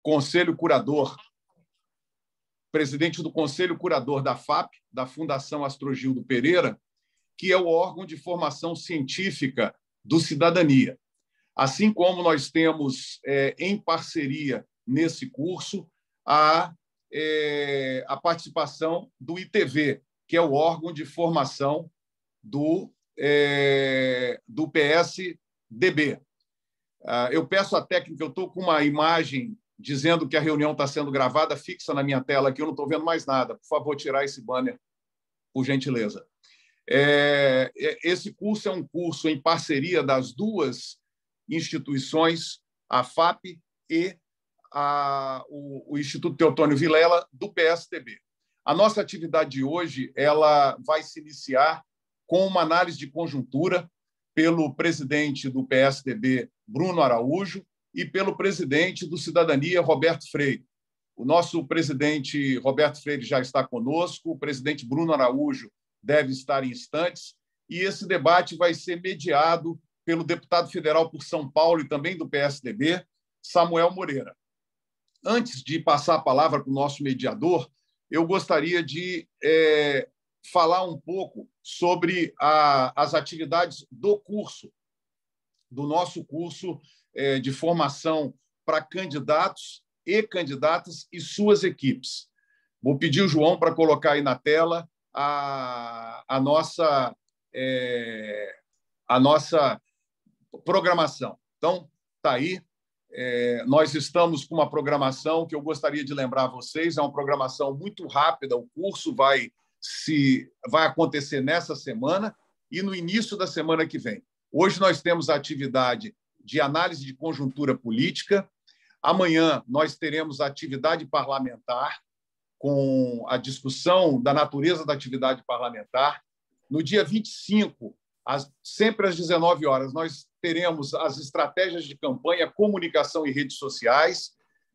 Conselho Curador, presidente do Conselho Curador da FAP, da Fundação Astrogildo Pereira, que é o órgão de formação científica do Cidadania. Assim como nós temos, em parceria nesse curso, a participação do ITV, que é o órgão de formação do PSDB. Eu peço à técnica, eu estou com uma imagem dizendo que a reunião está sendo gravada, fixa na minha tela aqui, eu não estou vendo mais nada. Por favor, tirar esse banner, por gentileza. Esse curso é um curso em parceria das duas instituições, a FAP e o Instituto Teotônio Vilela, do PSDB. A nossa atividade de hoje ela vai se iniciar com uma análise de conjuntura pelo presidente do PSDB, Bruno Araújo, e pelo presidente do Cidadania, Roberto Freire. O nosso presidente Roberto Freire já está conosco, o presidente Bruno Araújo deve estar em instantes, e esse debate vai ser mediado pelo deputado federal por São Paulo e também do PSDB, Samuel Moreira. Antes de passar a palavra para o nosso mediador, eu gostaria de falar um pouco sobre as atividades do curso, do nosso curso de formação para candidatos e candidatas e suas equipes. Vou pedir o João para colocar aí na tela a nossa programação. Então, está aí. Nós estamos com uma programação que eu gostaria de lembrar a vocês, é uma programação muito rápida, o curso vai acontecer nessa semana e no início da semana que vem. Hoje nós temos a atividade de análise de conjuntura política, amanhã nós teremos a atividade parlamentar, com a discussão da natureza da atividade parlamentar. No dia 25, sempre às 19 horas, nós teremos as estratégias de campanha, comunicação e redes sociais.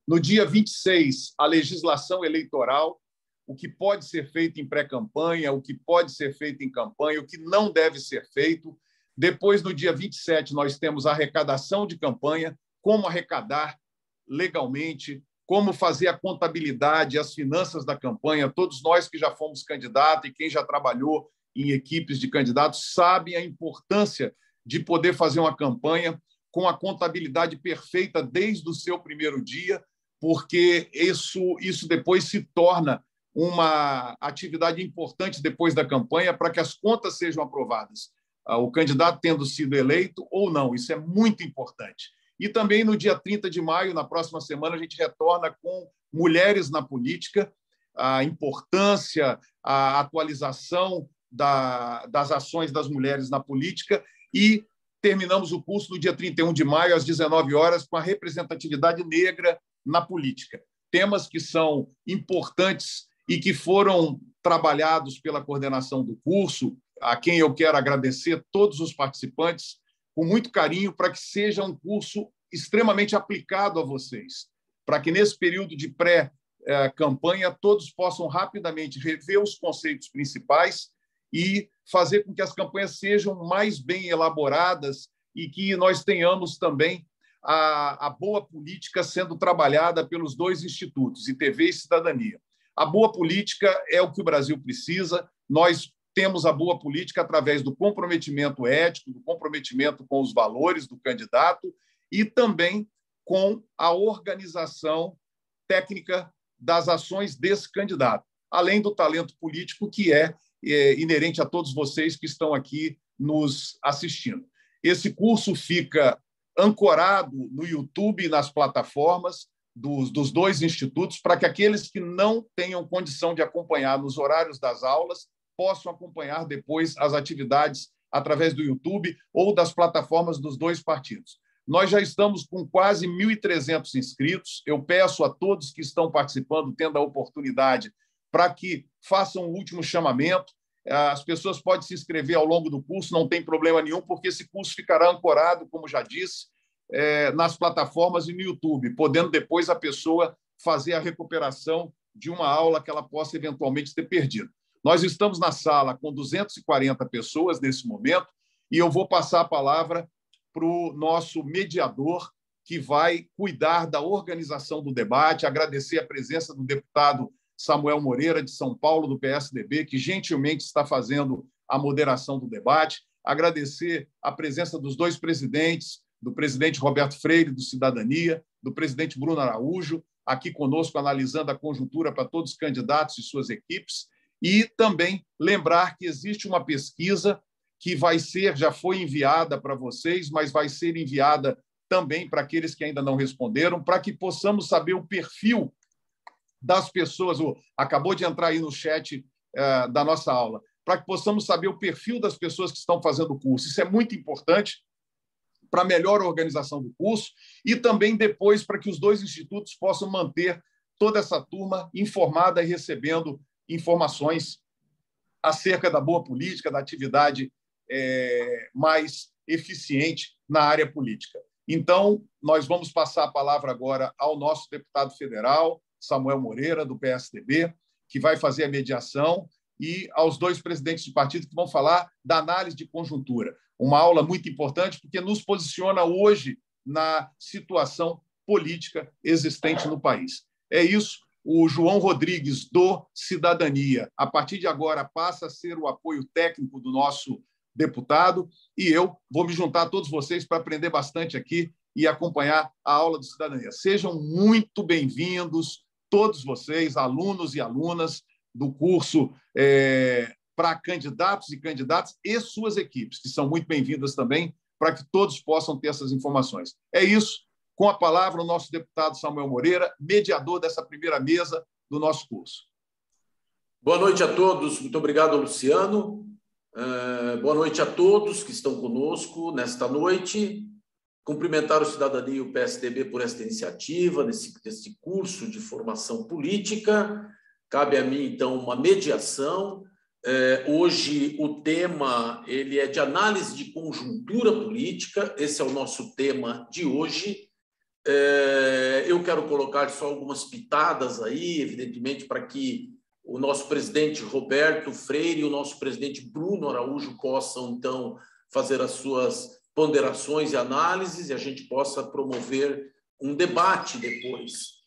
No dia 26, a legislação eleitoral, o que pode ser feito em pré-campanha, o que pode ser feito em campanha, o que não deve ser feito. Depois, no dia 27, nós temos a arrecadação de campanha, como arrecadar legalmente, como fazer a contabilidade, as finanças da campanha. Todos nós que já fomos candidatos e quem já trabalhou em equipes de candidatos sabem a importância de poder fazer uma campanha com a contabilidade perfeita desde o seu primeiro dia, porque isso depois se torna uma atividade importante depois da campanha para que as contas sejam aprovadas, o candidato tendo sido eleito ou não. Isso é muito importante. E também no dia 30 de maio, na próxima semana, a gente retorna com Mulheres na Política, a importância, a atualização das ações das mulheres na política, e terminamos o curso no dia 31 de maio, às 19 horas, com a representatividade negra na política. Temas que são importantes e que foram trabalhados pela coordenação do curso, a quem eu quero agradecer, todos os participantes, com muito carinho, para que seja um curso extremamente aplicado a vocês, para que nesse período de pré-campanha todos possam rapidamente rever os conceitos principais e fazer com que as campanhas sejam mais bem elaboradas e que nós tenhamos também a boa política sendo trabalhada pelos dois institutos, ITV e Cidadania. A boa política é o que o Brasil precisa. Nós temos a boa política através do comprometimento ético, do comprometimento com os valores do candidato e também com a organização técnica das ações desse candidato, além do talento político que é inerente a todos vocês que estão aqui nos assistindo. Esse curso fica ancorado no YouTube e nas plataformas dos dois institutos, para que aqueles que não tenham condição de acompanhar nos horários das aulas possam acompanhar depois as atividades através do YouTube ou das plataformas dos dois partidos. Nós já estamos com quase 1.300 inscritos. Eu peço a todos que estão participando, tendo a oportunidade, para que façam o último chamamento. As pessoas podem se inscrever ao longo do curso, não tem problema nenhum, porque esse curso ficará ancorado, como já disse, nas plataformas e no YouTube, podendo depois a pessoa fazer a recuperação de uma aula que ela possa eventualmente ter perdido. Nós estamos na sala com 240 pessoas nesse momento e eu vou passar a palavra para o nosso mediador, que vai cuidar da organização do debate. Agradecer a presença do deputado Samuel Moreira, de São Paulo, do PSDB, que gentilmente está fazendo a moderação do debate. Agradecer a presença dos dois presidentes, do presidente Roberto Freire, do Cidadania, do presidente Bruno Araújo, aqui conosco, analisando a conjuntura para todos os candidatos e suas equipes. E também lembrar que existe uma pesquisa que já foi enviada para vocês, mas vai ser enviada também para aqueles que ainda não responderam, para que possamos saber o perfil das pessoas. Acabou de entrar aí no chat da nossa aula, para que possamos saber o perfil das pessoas que estão fazendo o curso. Isso é muito importante para a melhor organização do curso e também depois para que os dois institutos possam manter toda essa turma informada e recebendo informações acerca da boa política, da atividade mais eficiente na área política. Então, nós vamos passar a palavra agora ao nosso deputado federal, Samuel Moreira, do PSDB, que vai fazer a mediação, e aos dois presidentes de partido que vão falar da análise de conjuntura. Uma aula muito importante, porque nos posiciona hoje na situação política existente no país. É isso. O João Rodrigues, do Cidadania, a partir de agora, passa a ser o apoio técnico do nosso deputado, e eu vou me juntar a todos vocês para aprender bastante aqui e acompanhar a aula do Cidadania. Sejam muito bem-vindos, todos vocês, alunos e alunas do curso para candidatos e candidatas e suas equipes, que são muito bem-vindas também, para que todos possam ter essas informações. É isso. Com a palavra, o nosso deputado Samuel Moreira, mediador dessa primeira mesa do nosso curso. Boa noite a todos. Muito obrigado, Luciano. Boa noite a todos que estão conosco nesta noite. Cumprimentar o Cidadania e o PSDB por esta iniciativa, nesse curso de formação política. Cabe a mim, então, uma mediação. Hoje, o tema ele é de análise de conjuntura política. Esse é o nosso tema de hoje. Eu quero colocar só algumas pitadas aí, evidentemente, para que o nosso presidente Roberto Freire e o nosso presidente Bruno Araújo possam, então, fazer as suas ponderações e análises e a gente possa promover um debate depois.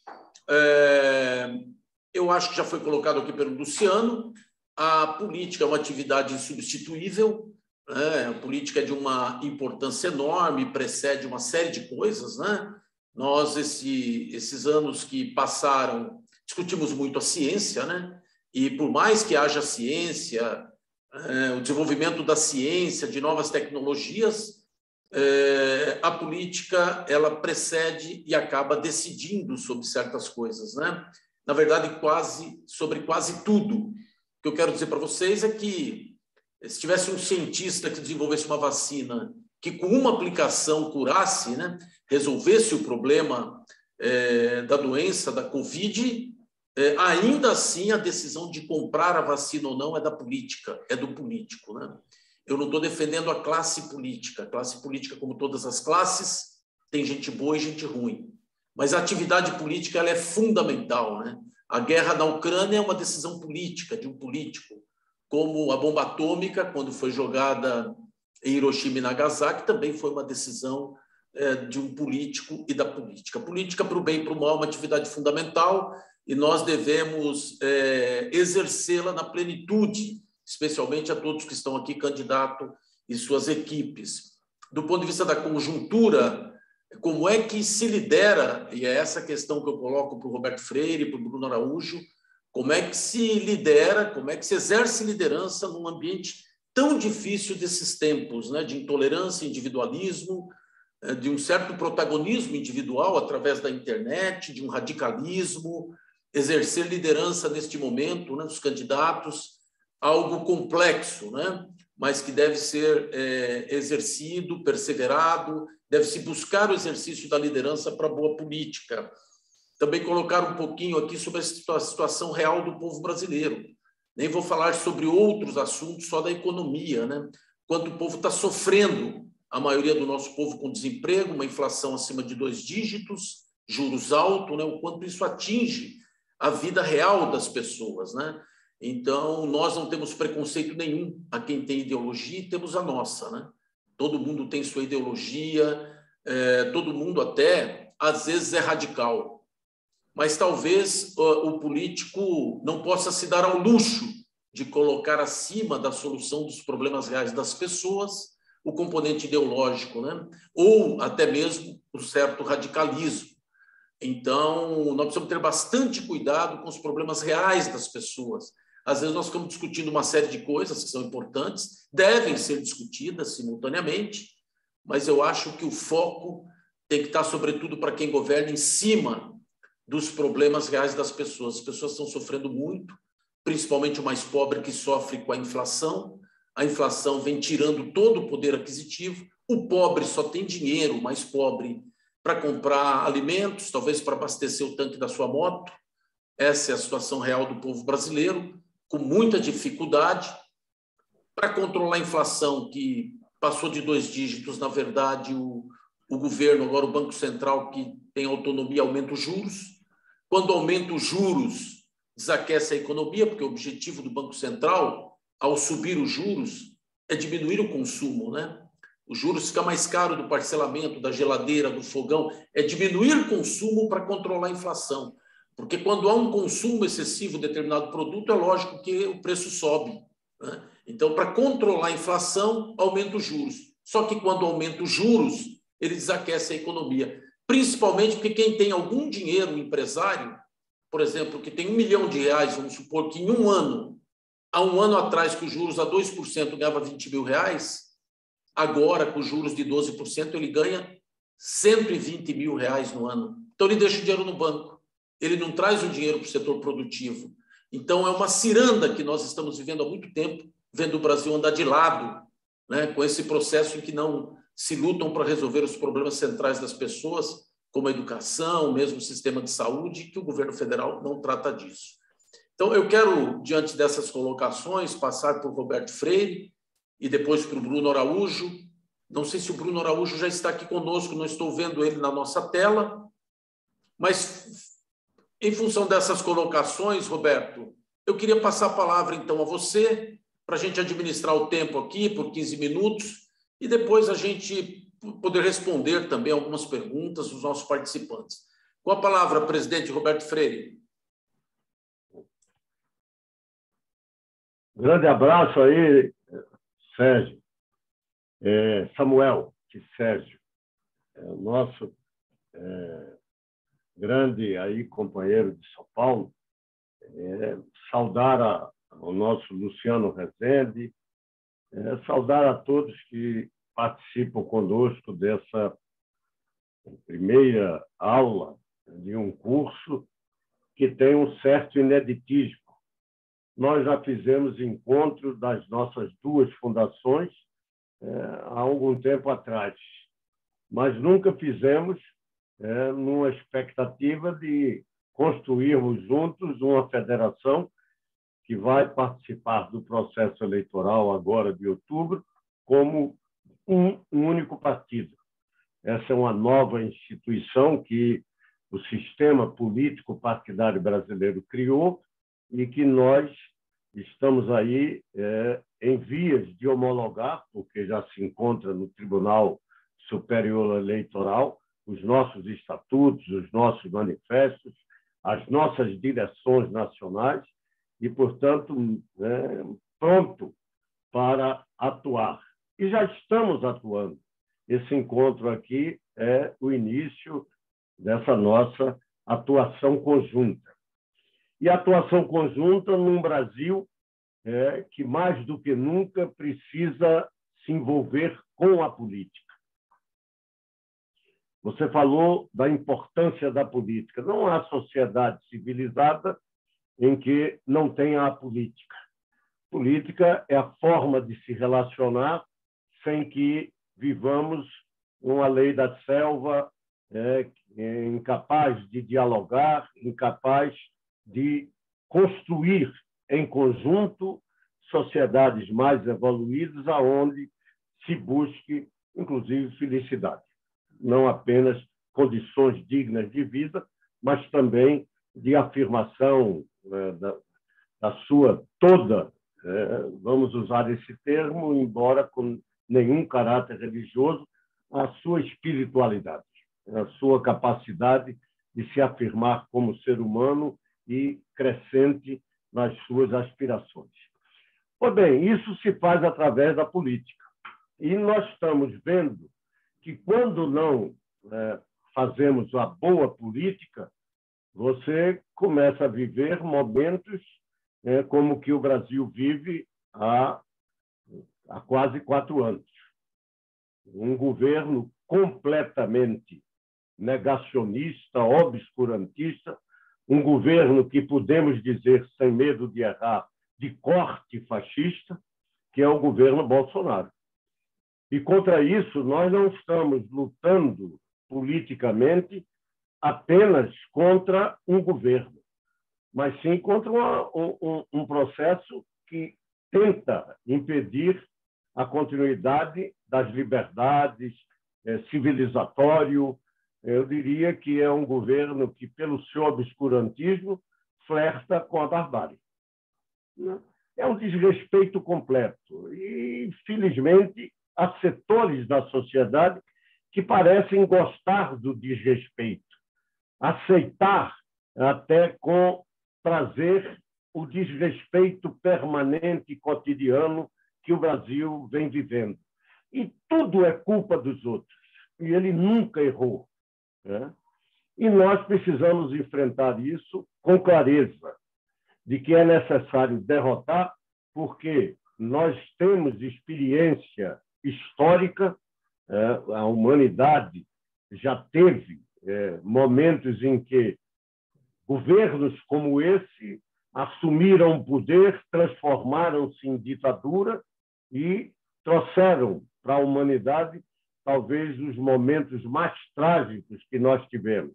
Eu acho que já foi colocado aqui pelo Luciano, a política é uma atividade insubstituível, né? A política é de uma importância enorme, precede uma série de coisas, né? Nós, esses anos que passaram, discutimos muito a ciência, né? E por mais que haja ciência, o desenvolvimento da ciência, de novas tecnologias, a política ela precede e acaba decidindo sobre certas coisas, né? Na verdade, sobre quase tudo. O que eu quero dizer para vocês é que se tivesse um cientista que desenvolvesse uma vacina que com uma aplicação curasse, né, resolvesse o problema da doença, da Covid, ainda assim a decisão de comprar a vacina ou não é da política, é do político, né? Eu não estou defendendo a classe política. A classe política, como todas as classes, tem gente boa e gente ruim. Mas a atividade política ela é fundamental, né? A guerra na Ucrânia é uma decisão política, de um político. Como a bomba atômica, quando foi jogada em Hiroshima e Nagasaki, também foi uma decisão de um político e da política. A política, para o bem e para o mal, é uma atividade fundamental e nós devemos exercê-la na plenitude, especialmente a todos que estão aqui, candidato e suas equipes. Do ponto de vista da conjuntura, como é que se lidera, e é essa questão que eu coloco para o Roberto Freire, para o Bruno Araújo, como é que se lidera, como é que se exerce liderança num ambiente tão difícil desses tempos, né, de intolerância, individualismo, de um certo protagonismo individual através da internet, de um radicalismo, exercer liderança neste momento, né, dos candidatos, algo complexo, né, mas que deve ser exercido, perseverado, deve-se buscar o exercício da liderança para a boa política. Também colocar um pouquinho aqui sobre a situação real do povo brasileiro. Nem vou falar sobre outros assuntos, só da economia, né? Quanto o povo está sofrendo, a maioria do nosso povo com desemprego, uma inflação acima de 2 dígitos, juros altos, né? O quanto isso atinge a vida real das pessoas, né? Então, nós não temos preconceito nenhum a quem tem ideologia e temos a nossa, né? Todo mundo tem sua ideologia, todo mundo até, às vezes, é radical. Mas talvez o político não possa se dar ao luxo de colocar acima da solução dos problemas reais das pessoas o componente ideológico, né? Ou até mesmo um certo radicalismo. Então, nós precisamos ter bastante cuidado com os problemas reais das pessoas. Às vezes, nós ficamos discutindo uma série de coisas que são importantes, devem ser discutidas simultaneamente, mas eu acho que o foco tem que estar, sobretudo, para quem governa, em cima dos problemas reais das pessoas. As pessoas estão sofrendo muito, principalmente o mais pobre, que sofre com a inflação. A inflação vem tirando todo o poder aquisitivo. O pobre só tem dinheiro, o mais pobre, para comprar alimentos, talvez para abastecer o tanque da sua moto. Essa é a situação real do povo brasileiro, com muita dificuldade. Para controlar a inflação, que passou de 2 dígitos, na verdade, o governo, agora o Banco Central, que tem autonomia, aumenta os juros. Quando aumenta os juros, desaquece a economia, porque o objetivo do Banco Central, ao subir os juros, é diminuir o consumo, né? Os juros ficam mais caros do parcelamento, da geladeira, do fogão, é diminuir o consumo para controlar a inflação. Porque quando há um consumo excessivo de determinado produto, é lógico que o preço sobe, né? Então, para controlar a inflação, aumenta os juros. Só que quando aumenta os juros, ele desaquece a economia. Principalmente porque quem tem algum dinheiro, um empresário, por exemplo, que tem R$1 milhão, vamos supor que em um ano, há um ano atrás, que os juros a 2% ganhava R$20 mil, agora, com juros de 12%, ele ganha R$120 mil no ano. Então, ele deixa o dinheiro no banco. Ele não traz o dinheiro para o setor produtivo. Então, é uma ciranda que nós estamos vivendo há muito tempo, vendo o Brasil andar de lado, né, com esse processo em que não se lutam para resolver os problemas centrais das pessoas, como a educação, mesmo o sistema de saúde, que o governo federal não trata disso. Então, eu quero, diante dessas colocações, passar por Roberto Freire, e depois para o Bruno Araújo. Não sei se o Bruno Araújo já está aqui conosco, não estou vendo ele na nossa tela, mas, em função dessas colocações, Roberto, eu queria passar a palavra, então, a você, para a gente administrar o tempo aqui por 15 minutos, e depois a gente poder responder também algumas perguntas dos nossos participantes. Com a palavra, presidente Roberto Freire. Grande abraço aí, Sérgio, Samuel, que Sérgio, o nosso grande aí companheiro de São Paulo, saudar o nosso Luciano Rezende, saudar a todos que participam conosco dessa primeira aula de um curso que tem um certo ineditismo. Nós já fizemos encontros das nossas 2 fundações há algum tempo atrás, mas nunca fizemos numa expectativa de construirmos juntos uma federação que vai participar do processo eleitoral agora de outubro como um único partido. Essa é uma nova instituição que o sistema político partidário brasileiro criou e que nós estamos aí em vias de homologar, porque já se encontra no Tribunal Superior Eleitoral, os nossos estatutos, os nossos manifestos, as nossas direções nacionais e, portanto, pronto para atuar. E já estamos atuando. Esse encontro aqui é o início dessa nossa atuação conjunta. E atuação conjunta num Brasil que, mais do que nunca, precisa se envolver com a política. Você falou da importância da política. Não há sociedade civilizada em que não tenha a política. Política é a forma de se relacionar sem que vivamos uma lei da selva, incapaz de dialogar, incapaz de construir em conjunto sociedades mais evoluídas, aonde se busque, inclusive, felicidade. Não apenas condições dignas de vida, mas também de afirmação da sua toda, vamos usar esse termo, embora com nenhum caráter religioso, a sua espiritualidade, a sua capacidade de se afirmar como ser humano e crescente nas suas aspirações. Pois bem, isso se faz através da política. E nós estamos vendo que, quando não fazemos a boa política, você começa a viver momentos como que o Brasil vive há quase 4 anos. Um governo completamente negacionista, obscurantista, um governo que podemos dizer, sem medo de errar, de corte fascista, que é o governo Bolsonaro. E contra isso, nós não estamos lutando politicamente apenas contra um governo, mas sim contra um processo que tenta impedir a continuidade das liberdades, civilizatório. Eu diria que é um governo que, pelo seu obscurantismo, flerta com a barbárie. É um desrespeito completo. E, infelizmente, há setores da sociedade que parecem gostar do desrespeito, aceitar até com prazer o desrespeito permanente e cotidiano que o Brasil vem vivendo. E tudo é culpa dos outros. E ele nunca errou. E nós precisamos enfrentar isso com clareza, de que é necessário derrotar, porque nós temos experiência histórica, a humanidade já teve momentos em que governos como esse assumiram o poder, transformaram-se em ditadura e trouxeram para a humanidade talvez os momentos mais trágicos que nós tivemos,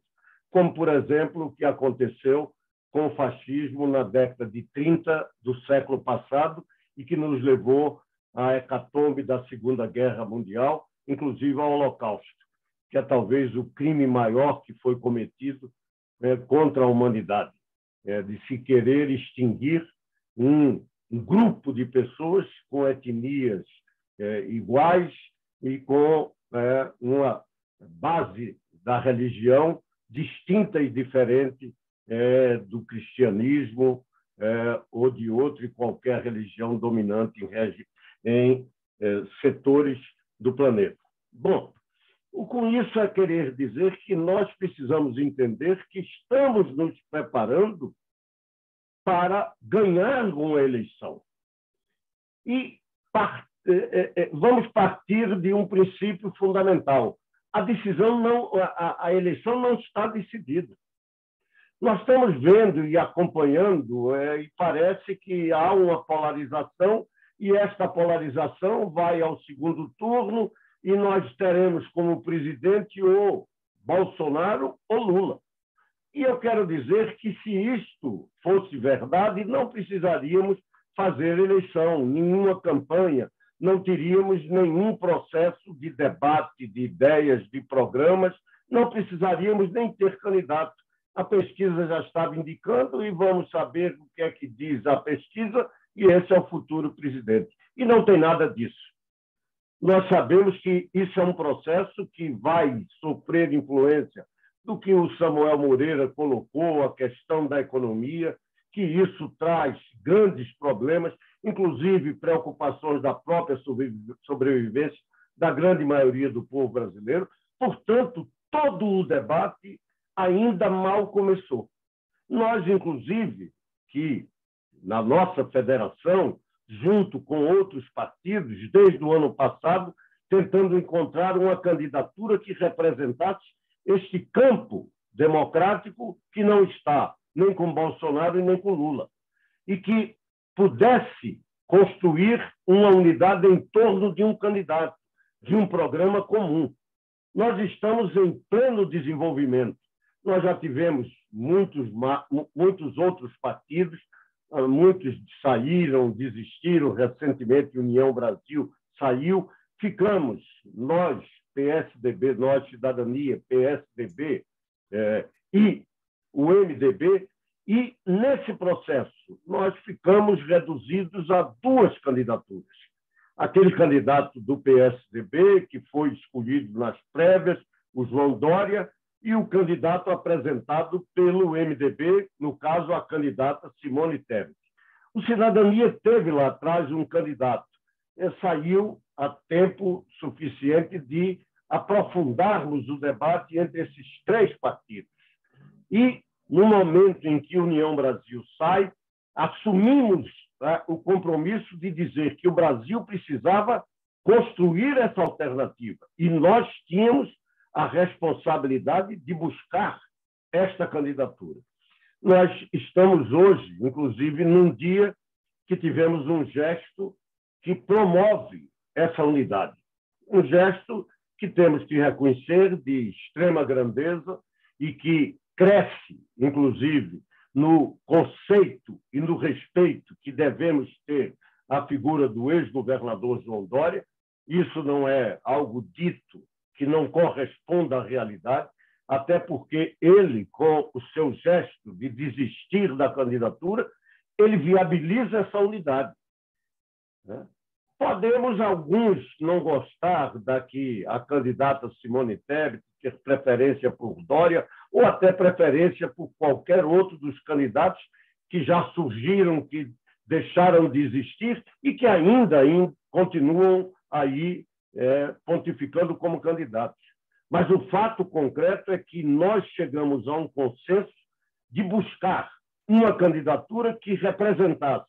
como, por exemplo, o que aconteceu com o fascismo na década de 30 do século passado e que nos levou à hecatombe da Segunda Guerra Mundial, inclusive ao Holocausto, que é talvez o crime maior que foi cometido contra a humanidade, de se querer extinguir um grupo de pessoas com etnias iguais e com uma base da religião distinta e diferente do cristianismo ou de outra e qualquer religião dominante em setores do planeta. Bom, com isso é querer dizer que nós precisamos entender que estamos nos preparando para ganhar uma eleição. E vamos partir de um princípio fundamental. A eleição não está decidida. Nós estamos vendo e acompanhando, e parece que há uma polarização, e esta polarização vai ao segundo turno, e nós teremos como presidente ou Bolsonaro ou Lula. E eu quero dizer que, se isto fosse verdade, não precisaríamos fazer eleição, nenhuma campanha, não teríamos nenhum processo de debate, de ideias, de programas, não precisaríamos nem ter candidato. A pesquisa já estava indicando e vamos saber o que é que diz a pesquisa, e esse é o futuro presidente. E não tem nada disso. Nós sabemos que isso é um processo que vai sofrer influência do que o Samuel Moreira colocou, a questão da economia, que isso traz grandes problemas, inclusive preocupações da própria sobrevivência da grande maioria do povo brasileiro. Portanto, todo o debate ainda mal começou. Nós, inclusive, que na nossa federação, junto com outros partidos, desde o ano passado, tentando encontrar uma candidatura que representasse este campo democrático que não está nem com Bolsonaro e nem com Lula, e que pudesse construir uma unidade em torno de um candidato, de um programa comum. Nós estamos em pleno desenvolvimento. Nós já tivemos muitos outros partidos, muitos saíram, desistiram, recentemente União Brasil saiu, ficamos nós, PSDB, nós Cidadania, PSDB e o MDB, e nesse processo nós ficamos reduzidos a 2 candidaturas. aquele candidato do PSDB, que foi escolhido nas prévias, o João Dória, e o candidato apresentado pelo MDB, no caso, a candidata Simone Tebet. O Cidadania teve lá atrás um candidato, saiu a tempo suficiente de aprofundarmos o debate entre esses três partidos. E, no momento em que a União Brasil sai, assumimos o compromisso de dizer que o Brasil precisava construir essa alternativa. E nós tínhamos a responsabilidade de buscar esta candidatura. Nós estamos hoje, inclusive, num dia que tivemos um gesto que promove essa unidade. Um gesto que temos que reconhecer de extrema grandeza e que cresce, inclusive, no conceito e no respeito que devemos ter à figura do ex-governador João Dória. Isso não é algo dito que não corresponda à realidade, até porque ele, com o seu gesto de desistir da candidatura, ele viabiliza essa unidade. Podemos, alguns, não gostar da que a candidata Simone Tebet ter preferência por Dória ou até preferência por qualquer outro dos candidatos que já surgiram, que deixaram de existir e que ainda continuam aí pontificando como candidatos. Mas o fato concreto é que nós chegamos a um consenso de buscar uma candidatura que representasse,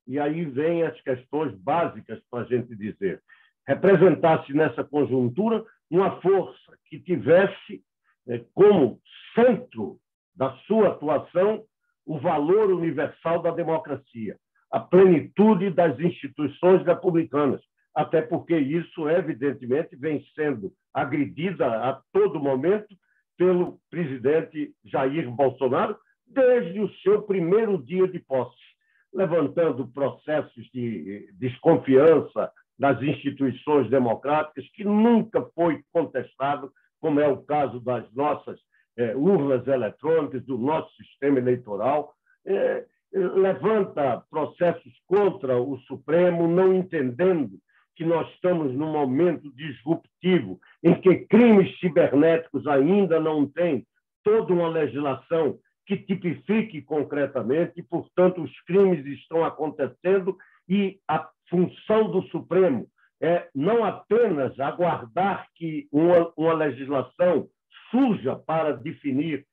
e aí vem as questões básicas para a gente dizer, representasse nessa conjuntura uma força que tivesse como centro da sua atuação o valor universal da democracia, a plenitude das instituições republicanas, até porque isso, evidentemente, vem sendo agredida a todo momento pelo presidente Jair Bolsonaro desde o seu primeiro dia de posse, levantando processos de desconfiança das instituições democráticas, que nunca foi contestado, como é o caso das nossas urnas eletrônicas, do nosso sistema eleitoral, levanta processos contra o Supremo, não entendendo que nós estamos num momento disruptivo em que crimes cibernéticos ainda não têm toda uma legislação que tipifique concretamente, e, portanto, os crimes estão acontecendo e a função do Supremo é não apenas aguardar que uma legislação surja para definir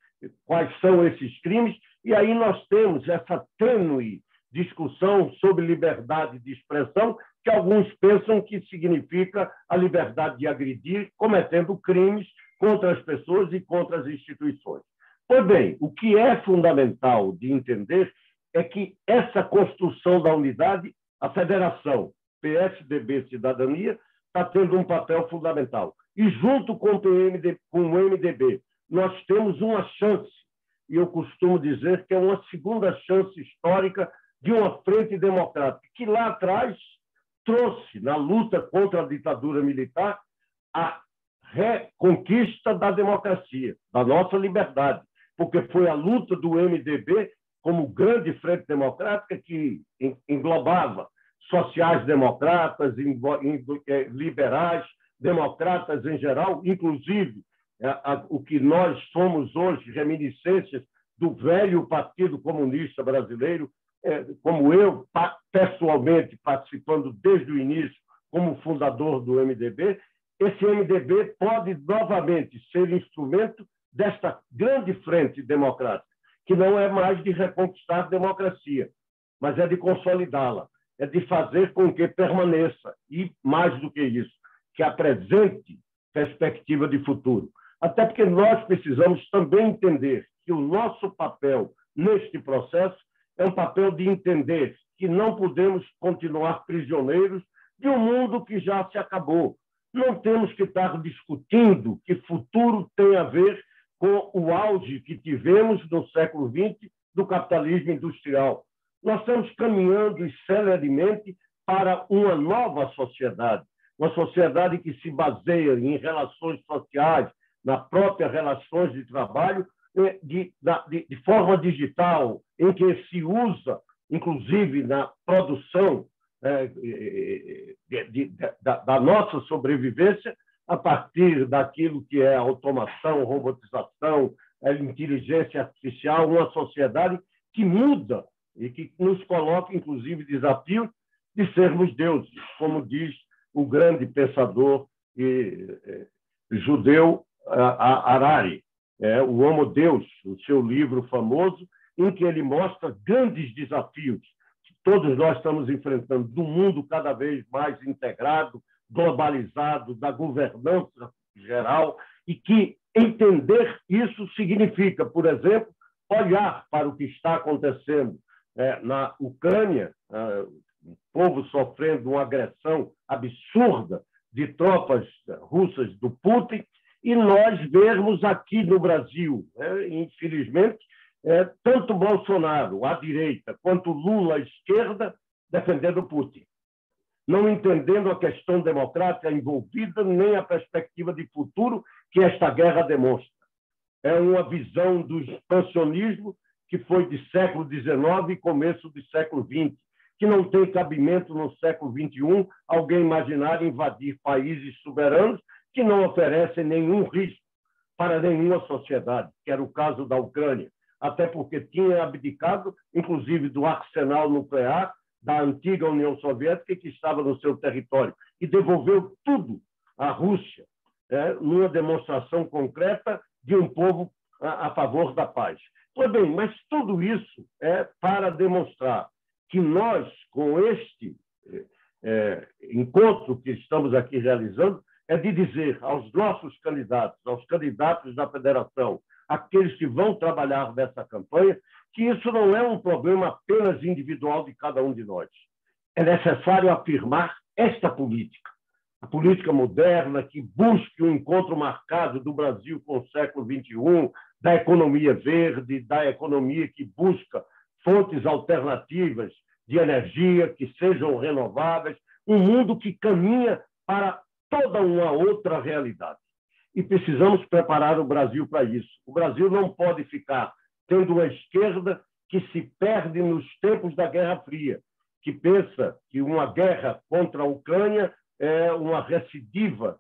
quais são esses crimes, e aí nós temos essa tênue discussão sobre liberdade de expressão, que alguns pensam que significa a liberdade de agredir, cometendo crimes contra as pessoas e contra as instituições. Pois bem, o que é fundamental de entender é que essa construção da unidade, a federação PSDB Cidadania, está tendo um papel fundamental. E junto com o MDB, nós temos uma chance, e eu costumo dizer que é uma segunda chance histórica de uma frente democrática, que lá atrás trouxe, na luta contra a ditadura militar, a reconquista da democracia, da nossa liberdade, porque foi a luta do MDB como grande frente democrática que englobava sociais-democratas, liberais, democratas em geral, inclusive o que nós somos hoje, reminiscências do velho Partido Comunista Brasileiro, como eu, pessoalmente, participando desde o início como fundador do MDB, esse MDB pode novamente ser instrumento desta grande frente democrática, que não é mais de reconquistar a democracia, mas é de consolidá-la, é de fazer com que permaneça, e mais do que isso, que apresente perspectiva de futuro. Até porque nós precisamos também entender que o nosso papel neste processo é um papel de entender que não podemos continuar prisioneiros de um mundo que já se acabou. Não temos que estar discutindo que futuro tem a ver com o auge que tivemos no século XX do capitalismo industrial. Nós estamos caminhando celeremente para uma nova sociedade, uma sociedade que se baseia em relações sociais, na própria relações de trabalho, de forma digital, em que se usa, inclusive na produção da nossa sobrevivência a partir daquilo que é automação, robotização, a inteligência artificial, uma sociedade que muda e que nos coloca, inclusive, desafio de sermos deuses, como diz o grande pensador judeu Harari, o Homo Deus, o seu livro famoso, em que ele mostra grandes desafios que todos nós estamos enfrentando, do mundo cada vez mais integrado, globalizado, da governança geral, e que entender isso significa, por exemplo, olhar para o que está acontecendo na Ucrânia, o povo sofrendo uma agressão absurda de tropas russas do Putin, e nós vermos aqui no Brasil, infelizmente, tanto Bolsonaro, à direita, quanto Lula, à esquerda, defendendo Putin, não entendendo a questão democrática envolvida, nem a perspectiva de futuro que esta guerra demonstra. É uma visão do expansionismo que foi de século XIX e começo do século XX, que não tem cabimento no século XXI alguém imaginar invadir países soberanos que não oferecem nenhum risco para nenhuma sociedade, que era o caso da Ucrânia, até porque tinha abdicado, inclusive, do arsenal nuclear da antiga União Soviética que estava no seu território e devolveu tudo à Rússia, numa demonstração concreta de um povo a favor da paz. Pois bem, mas tudo isso é para demonstrar que nós, com este encontro que estamos aqui realizando, é de dizer aos nossos candidatos, aos candidatos da federação, aqueles que vão trabalhar nessa campanha, que isso não é um problema apenas individual de cada um de nós. É necessário afirmar esta política, a política moderna que busque um encontro marcado do Brasil com o século XXI, da economia verde, da economia que busca fontes alternativas de energia que sejam renováveis, um mundo que caminha para toda uma outra realidade. E precisamos preparar o Brasil para isso. O Brasil não pode ficar tendo uma esquerda que se perde nos tempos da Guerra Fria, que pensa que uma guerra contra a Ucrânia é uma recidiva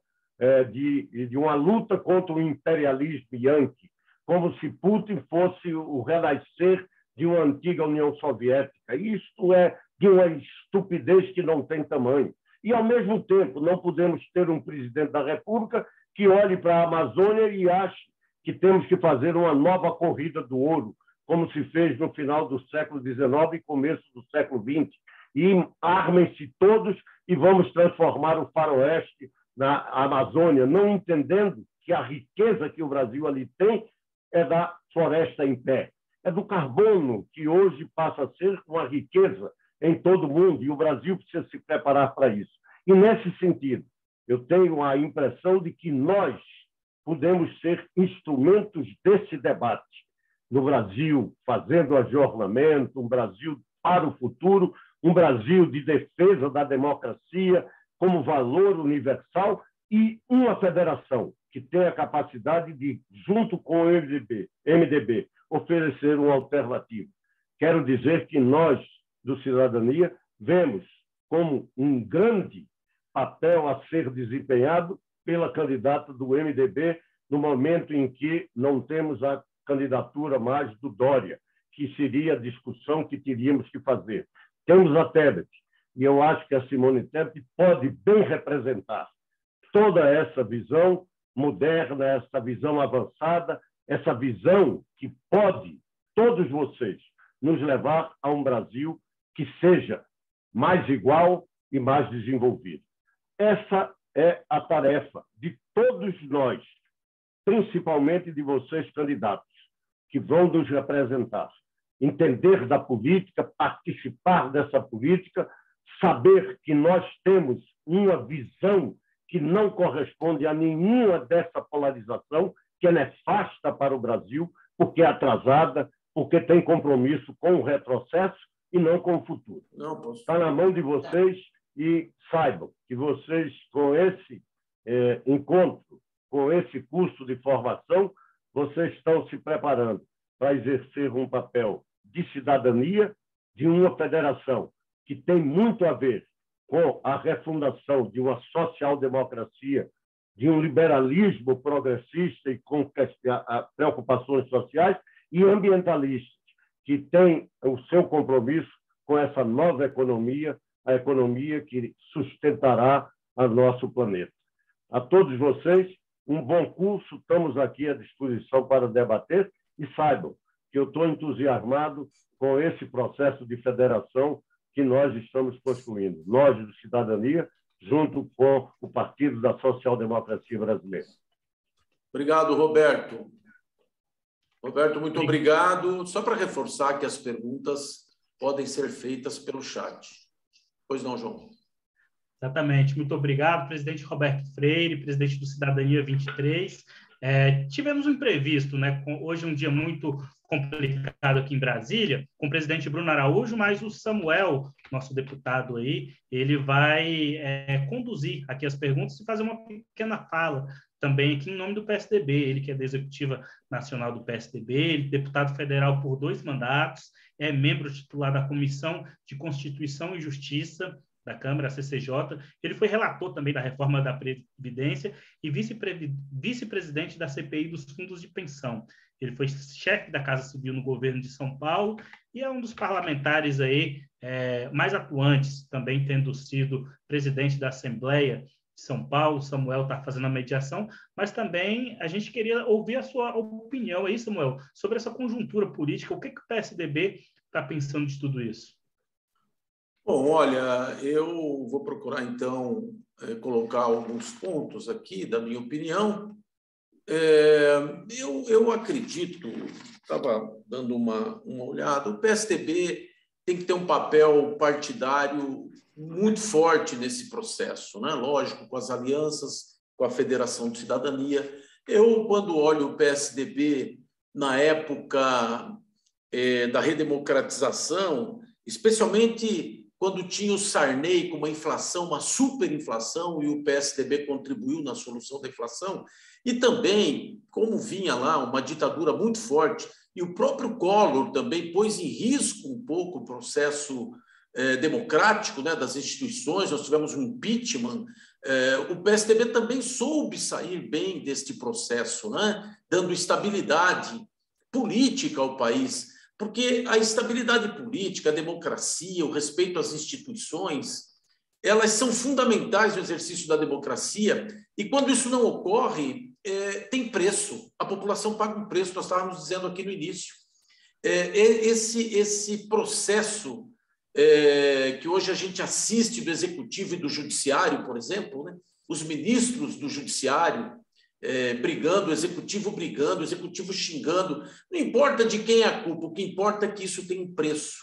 de uma luta contra o imperialismo yankee, como se Putin fosse o renascer de uma antiga União Soviética. Isto é de uma estupidez que não tem tamanho. E, ao mesmo tempo, não podemos ter um presidente da República que olhe para a Amazônia e ache que temos que fazer uma nova corrida do ouro, como se fez no final do século XIX e começo do século XX. E armem-se todos e vamos transformar o faroeste na Amazônia, não entendendo que a riqueza que o Brasil ali tem é da floresta em pé, é do carbono, que hoje passa a ser uma riqueza em todo o mundo, e o Brasil precisa se preparar para isso. E, nesse sentido, eu tenho a impressão de que nós podemos ser instrumentos desse debate no Brasil, fazendo ajornamento, um Brasil para o futuro, um Brasil de defesa da democracia como valor universal e uma federação que tenha a capacidade de, junto com o MDB, oferecer uma alternativa. Quero dizer que nós, do Cidadania, vemos como um grande papel a ser desempenhado pela candidata do MDB no momento em que não temos a candidatura mais do Dória, que seria a discussão que teríamos que fazer. Temos a Tebet, e eu acho que a Simone Tebet pode bem representar toda essa visão moderna, essa visão avançada, essa visão que pode, todos vocês, nos levar a um Brasil que seja mais igual e mais desenvolvido. Essa é a tarefa de todos nós, principalmente de vocês, candidatos, que vão nos representar. Entender da política, participar dessa política, saber que nós temos uma visão que não corresponde a nenhuma dessa polarização, que é nefasta para o Brasil, porque é atrasada, porque tem compromisso com o retrocesso e não com o futuro. Está na mão de vocês e saibam que vocês, com esse encontro, com esse curso de formação, vocês estão se preparando para exercer um papel de cidadania de uma federação que tem muito a ver com a refundação de uma social-democracia, de um liberalismo progressista e com preocupações sociais, e ambientalistas, que tem o seu compromisso com essa nova economia, a economia que sustentará o nosso planeta. A todos vocês, um bom curso, estamos aqui à disposição para debater, e saibam que eu estou entusiasmado com esse processo de federação que nós estamos construindo, nós do Cidadania, junto com o Partido da Social-Democracia Brasileira. Obrigado, Roberto. Roberto, muito obrigado. Só para reforçar que as perguntas podem ser feitas pelo chat. Pois não, João? Exatamente. Muito obrigado, presidente Roberto Freire, presidente do Cidadania 23. Tivemos um imprevisto, né? Hoje é um dia muito complicado aqui em Brasília, com o presidente Bruno Araújo, mas o Samuel, nosso deputado aí, ele vai conduzir aqui as perguntas e fazer uma pequena fala também aqui em nome do PSDB, ele que é da Executiva Nacional do PSDB, ele é deputado federal por 2 mandatos, é membro titular da Comissão de Constituição e Justiça da Câmara, a CCJ, ele foi relator também da reforma da Previdência e vice-presidente da CPI dos fundos de pensão. Ele foi chefe da Casa Civil no governo de São Paulo e é um dos parlamentares aí, mais atuantes, também tendo sido presidente da Assembleia de São Paulo. Samuel está fazendo a mediação, mas também a gente queria ouvir a sua opinião aí, Samuel, sobre essa conjuntura política. O que o PSDB está pensando de tudo isso? Bom, olha, eu vou procurar, então, colocar alguns pontos aqui da minha opinião. Eu acredito, estava dando uma olhada, o PSDB tem que ter um papel partidário muito forte nesse processo, né? Lógico, com as alianças, com a Federação de Cidadania. Eu, quando olho o PSDB na época da redemocratização, especialmente quando tinha o Sarney com uma inflação, uma superinflação, e o PSDB contribuiu na solução da inflação, e também, como vinha lá, uma ditadura muito forte, e o próprio Collor também pôs em risco um pouco o processo democrático, né, das instituições, nós tivemos um impeachment, o PSDB também soube sair bem deste processo, né, dando estabilidade política ao país. Porque a estabilidade política, a democracia, o respeito às instituições, elas são fundamentais no exercício da democracia, e quando isso não ocorre, tem preço. A população paga um preço, nós estávamos dizendo aqui no início. Esse processo que hoje a gente assiste do Executivo e do Judiciário, por exemplo, né? Os ministros do Judiciário brigando, o Executivo xingando, não importa de quem é a culpa, o que importa é que isso tem um preço.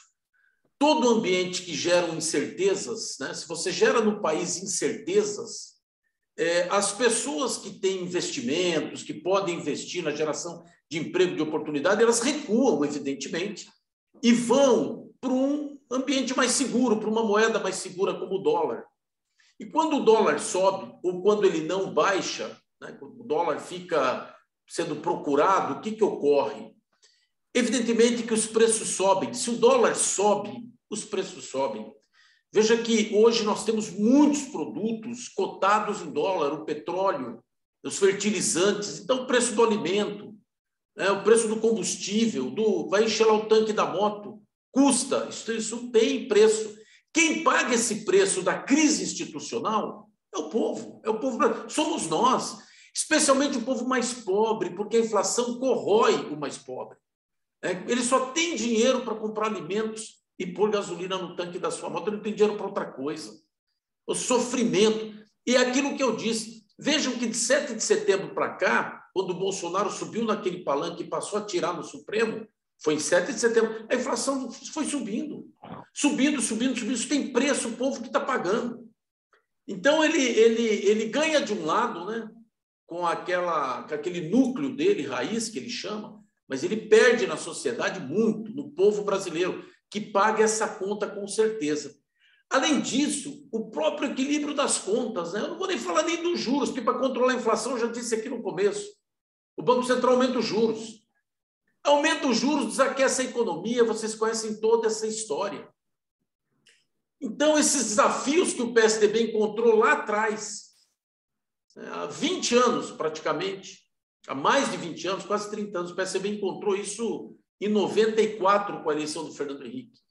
Todo ambiente que gera incertezas, né? Se você gera no país incertezas, as pessoas que têm investimentos, que podem investir na geração de emprego, de oportunidade, elas recuam, evidentemente, e vão para um ambiente mais seguro, para uma moeda mais segura como o dólar. E quando o dólar sobe, ou quando ele não baixa, né, quando o dólar fica sendo procurado, o que ocorre? Evidentemente que os preços sobem. Se o dólar sobe, os preços sobem. Veja que hoje nós temos muitos produtos cotados em dólar, o petróleo, os fertilizantes, então o preço do alimento, né, o preço do combustível, vai encher lá o tanque da moto, custa, isso tem preço. Quem paga esse preço da crise institucional é o povo, somos nós, especialmente o povo mais pobre, porque a inflação corrói o mais pobre. Ele só tem dinheiro para comprar alimentos e pôr gasolina no tanque da sua moto, ele não tem dinheiro para outra coisa. O sofrimento. E é aquilo que eu disse, vejam que de 7 de setembro para cá, quando o Bolsonaro subiu naquele palanque e passou a tirar no Supremo, foi em 7 de setembro, a inflação foi subindo. Subindo. Isso tem preço, o povo que está pagando. Então, ele ganha de um lado, né, com aquele núcleo dele, raiz, que ele chama, mas ele perde na sociedade muito, no povo brasileiro, que paga essa conta com certeza. Além disso, o próprio equilíbrio das contas, né? Eu não vou nem falar nem dos juros, porque para controlar a inflação, eu já disse aqui no começo, o Banco Central aumenta os juros. Aumenta os juros, desaquece a economia, vocês conhecem toda essa história. Então, esses desafios que o PSDB encontrou lá atrás, há 20 anos praticamente, há mais de 20 anos, quase 30 anos, o PSDB encontrou isso em 94 com a eleição do Fernando Henrique.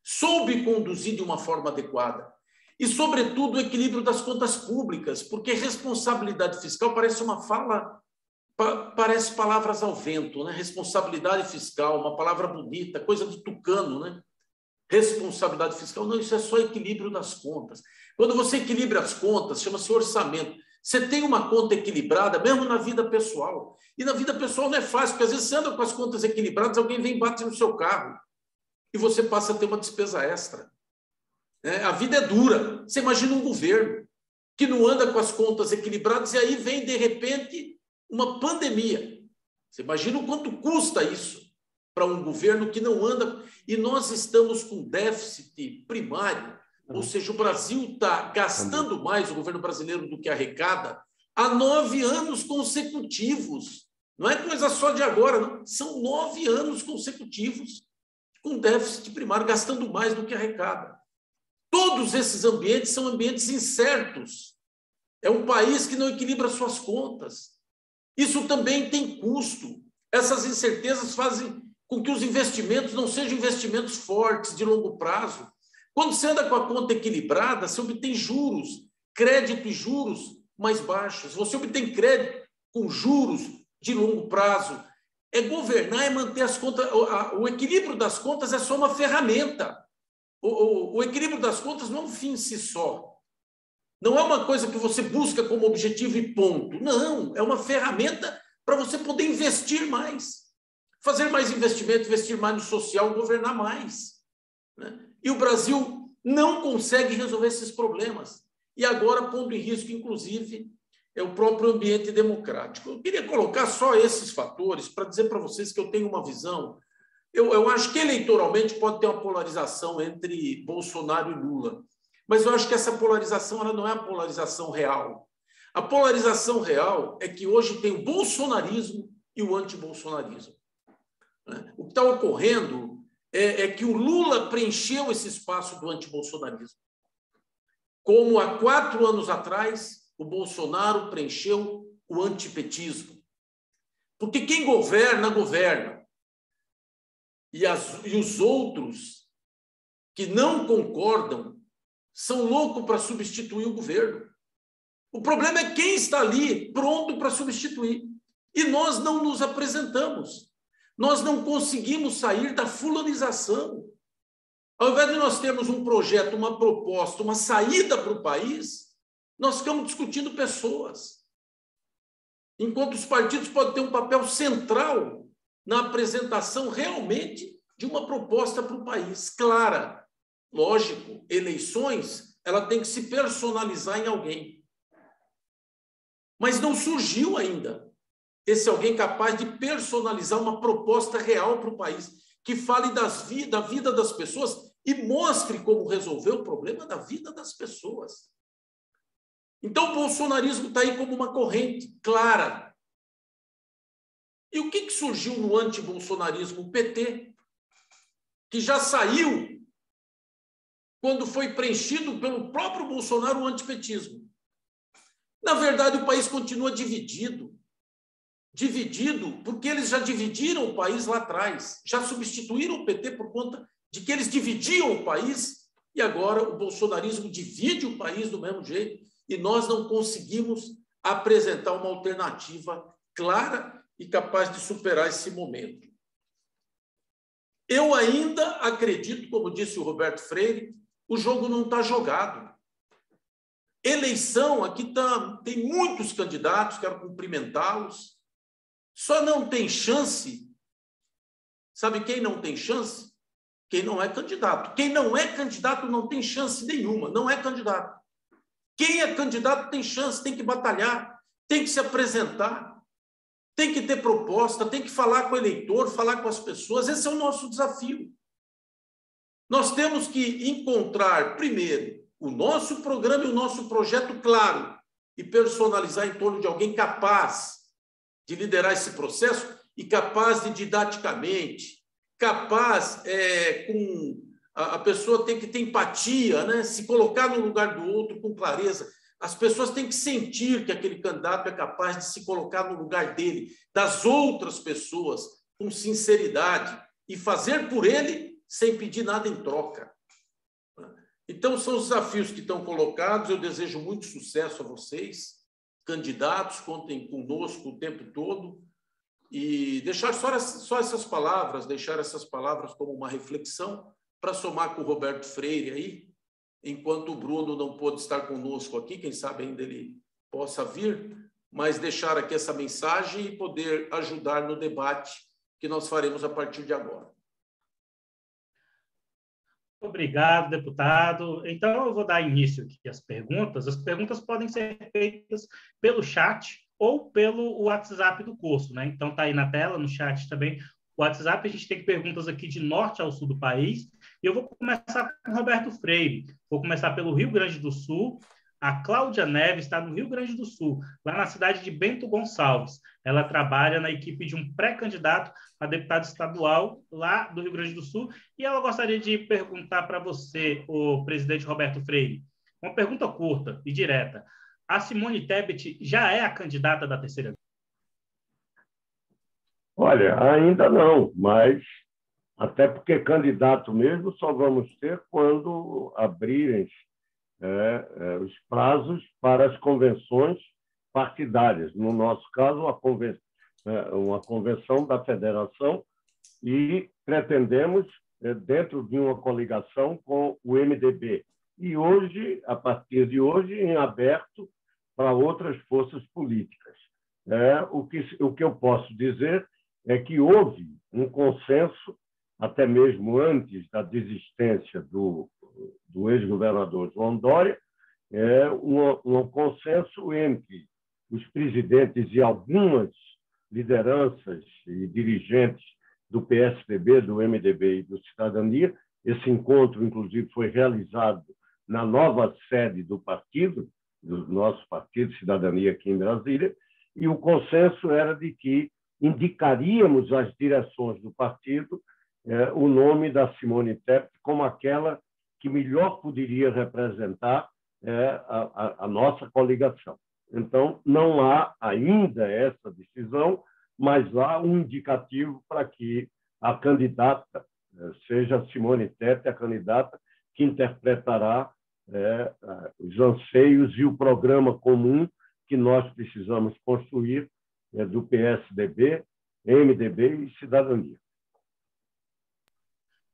Soube conduzir de uma forma adequada. E, sobretudo, o equilíbrio das contas públicas, porque responsabilidade fiscal parece uma fala, parece palavras ao vento, né? Responsabilidade fiscal, uma palavra bonita, coisa de tucano, né? Responsabilidade fiscal, não, isso é só equilíbrio das contas. Quando você equilibra as contas, chama-se orçamento. Você tem uma conta equilibrada, mesmo na vida pessoal. E na vida pessoal não é fácil, porque às vezes você anda com as contas equilibradas, alguém vem e bate no seu carro e você passa a ter uma despesa extra. A vida é dura. Você imagina um governo que não anda com as contas equilibradas e aí vem, de repente, uma pandemia. Você imagina o quanto custa isso para um governo que não anda. E nós estamos com déficit primário, ou seja, o Brasil está gastando mais, o governo brasileiro, do que arrecada, há 9 anos consecutivos. Não é coisa só de agora, não. São 9 anos consecutivos com déficit primário, gastando mais do que arrecada. Todos esses ambientes são ambientes incertos. É um país que não equilibra suas contas. Isso também tem custo. Essas incertezas fazem com que os investimentos não sejam investimentos fortes, de longo prazo. Quando você anda com a conta equilibrada, você obtém juros, crédito e juros mais baixos. Você obtém crédito com juros de longo prazo. É governar, é manter as contas. O equilíbrio das contas é só uma ferramenta. O equilíbrio das contas não é um fim em si só. Não é uma coisa que você busca como objetivo e ponto. Não, é uma ferramenta para você poder investir mais. Fazer mais investimento, investir mais no social, governar mais. Né? E o Brasil não consegue resolver esses problemas. E agora pondo em risco, inclusive, o próprio ambiente democrático. Eu queria colocar só esses fatores para dizer para vocês que eu tenho uma visão. Eu acho que eleitoralmente pode ter uma polarização entre Bolsonaro e Lula. Mas eu acho que essa polarização ela não é a polarização real. A polarização real é que hoje tem o bolsonarismo e o antibolsonarismo. O que está ocorrendo é que o Lula preencheu esse espaço do antibolsonarismo. Como há 4 anos atrás, o Bolsonaro preencheu o antipetismo. Porque quem governa, governa. E os outros que não concordam são loucos para substituir o governo. O problema é quem está ali pronto para substituir. E nós não nos apresentamos. Nós não conseguimos sair da fulanização. Ao invés de nós termos um projeto, uma proposta, uma saída para o país, nós ficamos discutindo pessoas. Enquanto os partidos podem ter um papel central na apresentação realmente de uma proposta para o país, clara. Lógico, eleições, ela tem que se personalizar em alguém. Mas não surgiu ainda esse alguém capaz de personalizar uma proposta real para o país, que fale da vida das pessoas e mostre como resolver o problema da vida das pessoas. Então, o bolsonarismo está aí como uma corrente clara. E o que surgiu no antibolsonarismo? O PT, que já saiu quando foi preenchido pelo próprio Bolsonaro o antipetismo. Na verdade, o país continua dividido. Dividido porque eles já dividiram o país lá atrás, já substituíram o PT por conta de que eles dividiam o país e agora o bolsonarismo divide o país do mesmo jeito e nós não conseguimos apresentar uma alternativa clara e capaz de superar esse momento. Eu ainda acredito, como disse o Roberto Freire, o jogo não está jogado. Eleição, aqui tem muitos candidatos, quero cumprimentá-los. Só não tem chance. Sabe quem não tem chance? Quem não é candidato. Quem não é candidato não tem chance nenhuma, não é candidato. Quem é candidato tem chance, tem que batalhar, tem que se apresentar, tem que ter proposta, tem que falar com o eleitor, falar com as pessoas. Esse é o nosso desafio. Nós temos que encontrar, primeiro, o nosso programa e o nosso projeto claro e personalizar em torno de alguém capaz de liderar esse processo e capaz de, didaticamente, capaz com A pessoa tem que ter empatia, né? Se colocar no lugar do outro com clareza. As pessoas têm que sentir que aquele candidato é capaz de se colocar no lugar dele, das outras pessoas, com sinceridade, e fazer por ele sem pedir nada em troca. Então, são os desafios que estão colocados. Eu desejo muito sucesso a vocês, candidatos, contem conosco o tempo todo, e deixar só essas palavras, deixar essas palavras como uma reflexão, para somar com o Roberto Freire aí, enquanto o Bruno não pôde estar conosco aqui, quem sabe ainda ele possa vir, mas deixar aqui essa mensagem e poder ajudar no debate que nós faremos a partir de agora. Obrigado, deputado. Então, eu vou dar início aqui às perguntas. As perguntas podem ser feitas pelo chat ou pelo WhatsApp do curso, né? Então, está aí na tela, no chat também, o WhatsApp. A gente tem perguntas aqui de norte ao sul do país. E eu vou começar com o Roberto Freire. Vou começar pelo Rio Grande do Sul. A Cláudia Neves está no Rio Grande do Sul, lá na cidade de Bento Gonçalves. Ela trabalha na equipe de um pré-candidato a deputado estadual lá do Rio Grande do Sul. E ela gostaria de perguntar para você, o presidente Roberto Freire, uma pergunta curta e direta. A Simone Tebet já é a candidata da terceira via? Olha, ainda não, mas até porque candidato mesmo só vamos ter quando abrirem os prazos para as convenções partidárias. No nosso caso, uma convenção da federação, e pretendemos dentro de uma coligação com o MDB. E hoje, a partir de hoje, em aberto para outras forças políticas. O que eu posso dizer é que houve um consenso, até mesmo antes da desistência do ex-governador João Dória, um consenso entre os presidentes e algumas lideranças e dirigentes do PSDB, do MDB e do Cidadania. Esse encontro, inclusive, foi realizado na nova sede do partido, do nosso partido Cidadania aqui em Brasília, e o consenso era de que indicaríamos às direções do partido o nome da Simone Tebet como aquela que melhor poderia representar a nossa coligação. Então, não há ainda essa decisão, mas há um indicativo para que a candidata seja a Simone Tebet, a candidata que interpretará os anseios e o programa comum que nós precisamos construir do PSDB, MDB e Cidadania.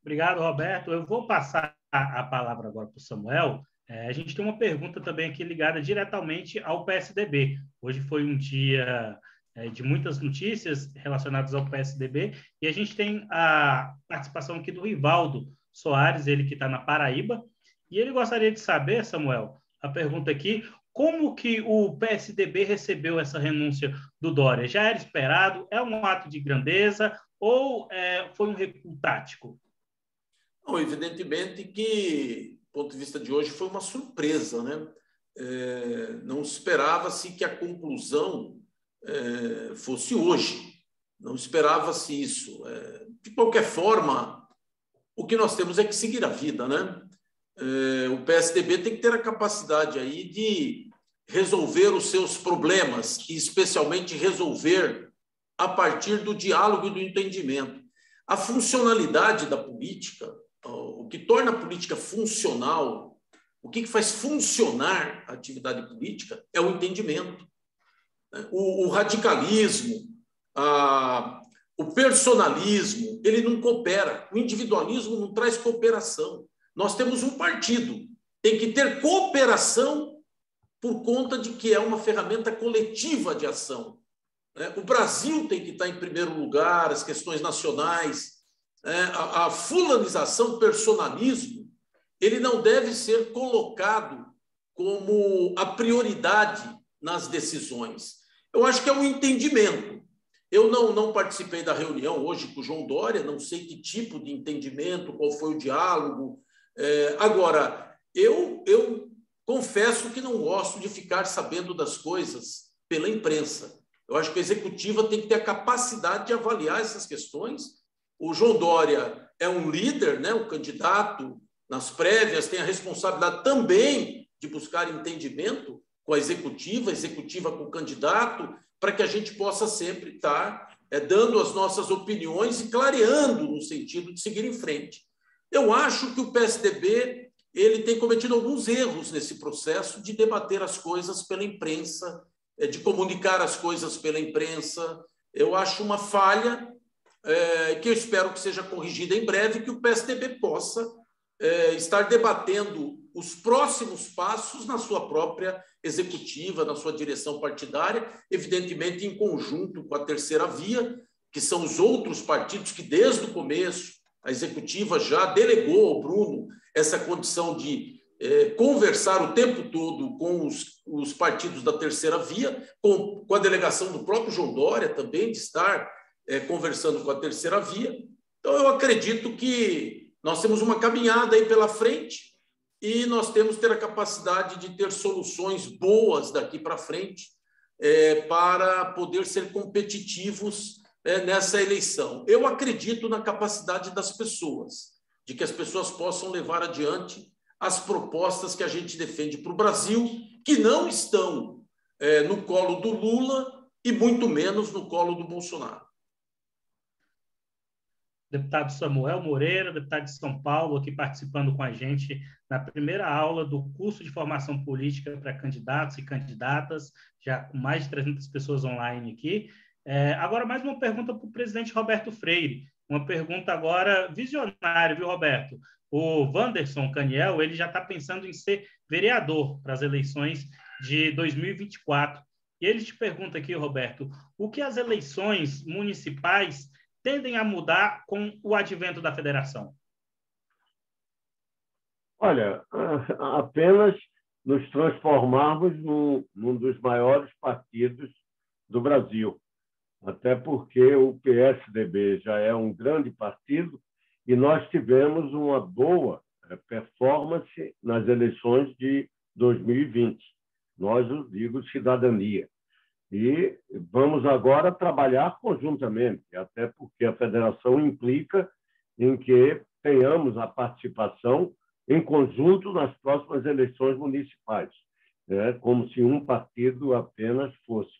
Obrigado, Roberto. Eu vou passar a palavra agora para o Samuel. A gente tem uma pergunta também aqui ligada diretamente ao PSDB. Hoje foi um dia de muitas notícias relacionadas ao PSDB, e a gente tem a participação aqui do Rivaldo Soares, ele que está na Paraíba, e ele gostaria de saber, Samuel, a pergunta aqui, como que o PSDB recebeu essa renúncia do Dória? Já era esperado? É um ato de grandeza ou foi um recuo tático? Não, evidentemente que, do ponto de vista de hoje, foi uma surpresa, né? Não esperava-se que a conclusão fosse hoje. Não esperava-se isso. De qualquer forma, o que nós temos é que seguir a vida, né? O PSDB tem que ter a capacidade aí de resolver os seus problemas, e especialmente resolver a partir do diálogo e do entendimento. A funcionalidade da política, o que torna a política funcional, o que faz funcionar a atividade política é o entendimento. O radicalismo, o personalismo, ele não coopera. O individualismo não traz cooperação. Nós temos um partido, tem que ter cooperação por conta de que é uma ferramenta coletiva de ação. O Brasil tem que estar em primeiro lugar, as questões nacionais. A fulanização, personalismo, ele não deve ser colocado como a prioridade nas decisões. Eu acho que é um entendimento. Eu não participei da reunião hoje com o João Dória, não sei que tipo de entendimento, qual foi o diálogo. Agora, eu confesso que não gosto de ficar sabendo das coisas pela imprensa. Eu acho que a executiva tem que ter a capacidade de avaliar essas questões O João Dória é um líder, né? O candidato nas prévias tem a responsabilidade também de buscar entendimento com a executiva com o candidato, para que a gente possa sempre estar dando as nossas opiniões e clareando no sentido de seguir em frente. Eu acho que o PSDB ele tem cometido alguns erros nesse processo de debater as coisas pela imprensa, de comunicar as coisas pela imprensa. Eu acho uma falha que eu espero que seja corrigida em breve, que o PSDB possa estar debatendo os próximos passos na sua própria executiva, na sua direção partidária, evidentemente em conjunto com a terceira via, que são os outros partidos que, desde o começo, a executiva já delegou ao Bruno essa condição de conversar o tempo todo com os partidos da terceira via, com a delegação do próprio João Dória também, de estar conversando com a terceira via. Então, eu acredito que nós temos uma caminhada aí pela frente e nós temos que ter a capacidade de ter soluções boas daqui para frente para poder ser competitivos nessa eleição. Eu acredito na capacidade das pessoas, de que as pessoas possam levar adiante as propostas que a gente defende para o Brasil, que não estão no colo do Lula e muito menos no colo do Bolsonaro. Deputado Samuel Moreira, deputado de São Paulo, aqui participando com a gente na primeira aula do curso de formação política para candidatos e candidatas, já com mais de 300 pessoas online aqui. Agora, mais uma pergunta para o presidente Roberto Freire, uma pergunta agora visionária, viu, Roberto? O Wanderson Caniel, ele já está pensando em ser vereador para as eleições de 2024. E ele te pergunta aqui, Roberto, o que as eleições municipais tendem a mudar com o advento da federação? Olha, apenas nos transformarmos num dos maiores partidos do Brasil. Até porque o PSDB já é um grande partido e nós tivemos uma boa performance nas eleições de 2020. Nós, eu digo, cidadania. E vamos agora trabalhar conjuntamente, até porque a federação implica em que tenhamos a participação em conjunto nas próximas eleições municipais, como se um partido apenas fôssemos.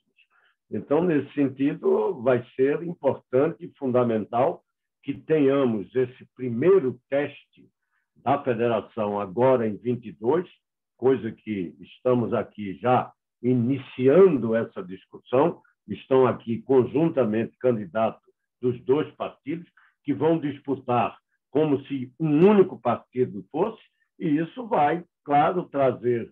Então, nesse sentido, vai ser importante e fundamental que tenhamos esse primeiro teste da federação agora em 22, coisa que estamos aqui já iniciando essa discussão. Estão aqui conjuntamente candidatos dos dois partidos que vão disputar como se um único partido fosse, e isso vai, claro, trazer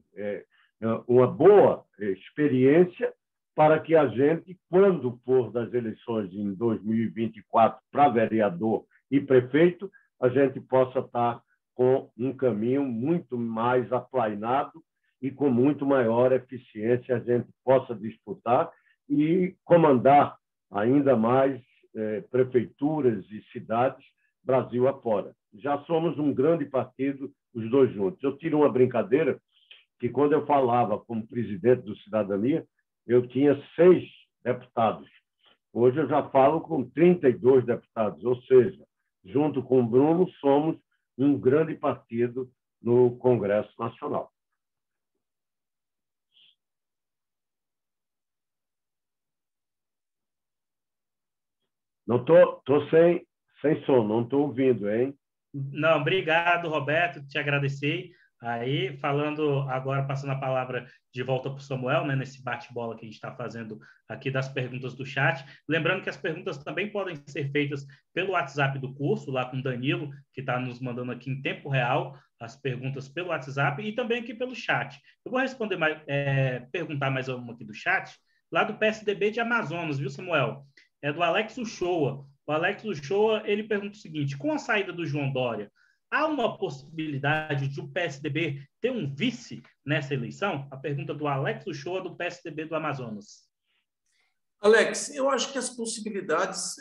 uma boa experiência para que a gente, quando for das eleições em 2024 para vereador e prefeito, a gente possa estar com um caminho muito mais aplainado e com muito maior eficiência a gente possa disputar e comandar ainda mais prefeituras e cidades Brasil afora. Já somos um grande partido, os dois juntos. Eu tiro uma brincadeira que, quando eu falava como presidente do Cidadania, eu tinha 6 deputados. Hoje eu já falo com 32 deputados, ou seja, junto com o Bruno, somos um grande partido no Congresso Nacional. Não estou sem som, não estou ouvindo, hein? Não, obrigado, Roberto, te agradecer. Aí, falando agora, passando a palavra de volta para o Samuel, né, nesse bate-bola que a gente está fazendo aqui das perguntas do chat. Lembrando que as perguntas também podem ser feitas pelo WhatsApp do curso, lá com o Danilo, que está nos mandando aqui em tempo real as perguntas pelo WhatsApp e também aqui pelo chat. Eu vou responder perguntar mais uma aqui do chat, lá do PSDB de Amazonas, viu, Samuel? É do Alex Uchoa. O Alex Uchoa, ele pergunta o seguinte: com a saída do João Dória, há uma possibilidade de o PSDB ter um vice nessa eleição? A pergunta do Alex Uchoa, do PSDB do Amazonas. Alex, eu acho que as possibilidades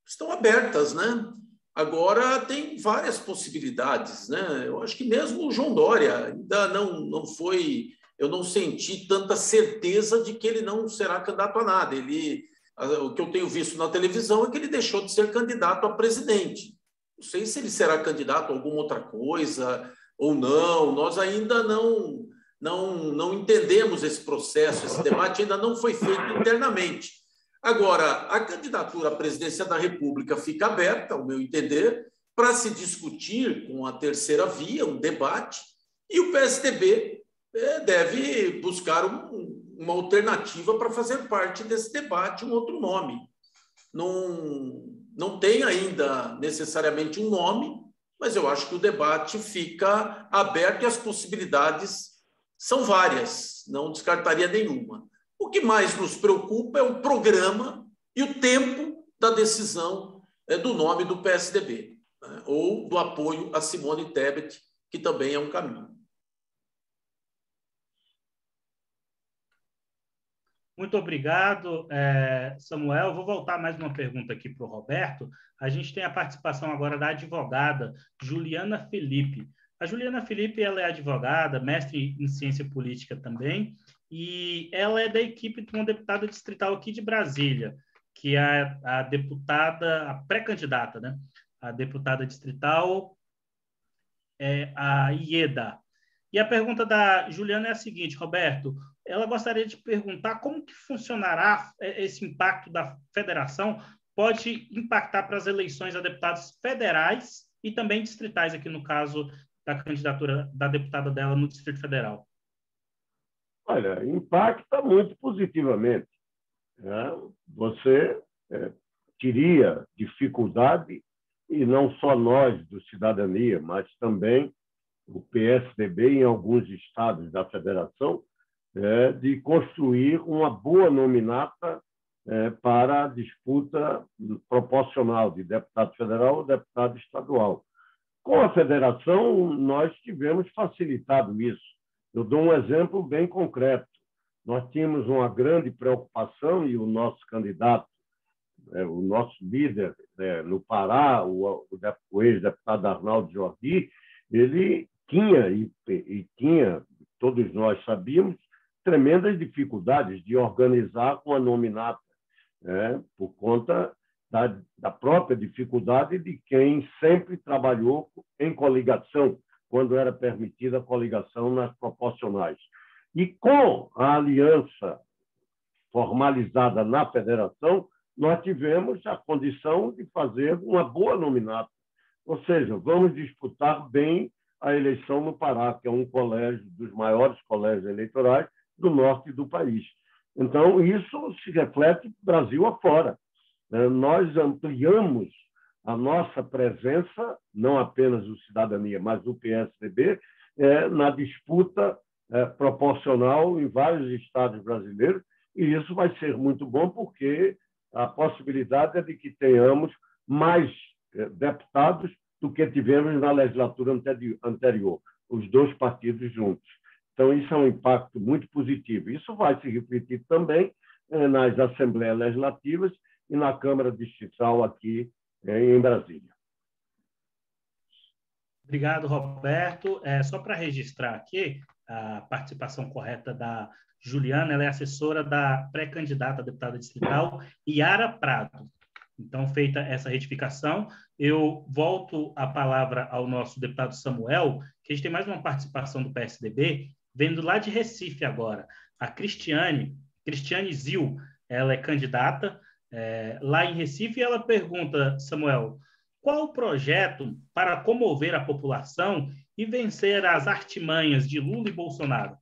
estão abertas, né? Agora tem várias possibilidades, né? Eu acho que mesmo o João Dória ainda não foi... Eu não senti tanta certeza de que ele não será candidato a nada. Ele O que eu tenho visto na televisão é que ele deixou de ser candidato a presidente. Não sei se ele será candidato a alguma outra coisa ou não. Nós ainda não entendemos esse processo, esse debate ainda não foi feito internamente. Agora, a candidatura à presidência da República fica aberta, ao meu entender, para se discutir com a terceira via, um debate, e o PSDB deve buscar uma alternativa para fazer parte desse debate, um outro nome. Não tem ainda necessariamente um nome, mas eu acho que o debate fica aberto e as possibilidades são várias, não descartaria nenhuma. O que mais nos preocupa é o programa e o tempo da decisão do nome do PSDB, né? Ou do apoio a Simone Tebet, que também é um caminho. Muito obrigado, Samuel. Vou voltar mais uma pergunta aqui para o Roberto. A gente tem a participação agora da advogada Juliana Felipe. A Juliana Felipe, ela é advogada, mestre em ciência política também, e ela é da equipe de uma deputada distrital aqui de Brasília, que é a deputada, a pré-candidata, né? A deputada distrital é a Ieda. E a pergunta da Juliana é a seguinte, Roberto, ela gostaria de perguntar como que funcionará esse impacto da federação, pode impactar para as eleições a deputados federais e também distritais, aqui no caso da candidatura da deputada dela no Distrito Federal. Olha, impacta muito positivamente, né? Você teria dificuldade, e não só nós do Cidadania, mas também o PSDB em alguns estados da federação, de construir uma boa nominata para a disputa proporcional de deputado federal ou deputado estadual. Com a federação, nós tivemos facilitado isso. Eu dou um exemplo bem concreto. Nós tínhamos uma grande preocupação, e o nosso candidato, o nosso líder no Pará, o ex-deputado Arnaldo Jordi, ele tinha, e tinha, todos nós sabíamos, tremendas dificuldades de organizar uma nominata, por conta da própria dificuldade de quem sempre trabalhou em coligação, quando era permitida a coligação nas proporcionais. E com a aliança formalizada na federação, nós tivemos a condição de fazer uma boa nominata. Ou seja, vamos disputar bem a eleição no Pará, que é um colégio dos maiores colégios eleitorais do norte do país. Então, isso se reflete Brasil afora. Nós ampliamos a nossa presença, não apenas o Cidadania, mas o PSDB, na disputa proporcional em vários estados brasileiros, e isso vai ser muito bom porque a possibilidade é de que tenhamos mais deputados do que tivemos na legislatura anterior, os dois partidos juntos. Então, isso é um impacto muito positivo. Isso vai se refletir também nas assembleias legislativas e na Câmara Distrital aqui em Brasília. Obrigado, Roberto. Só para registrar aqui a participação correta da Juliana, ela é assessora da pré-candidata a deputada distrital Yara Prado. Então, feita essa retificação, eu volto a palavra ao nosso deputado Samuel, que a gente tem mais uma participação do PSDB, vendo lá de Recife agora. A Cristiane Zil, ela é candidata lá em Recife, e ela pergunta, Samuel, qual o projeto para comover a população e vencer as artimanhas de Lula e Bolsonaro?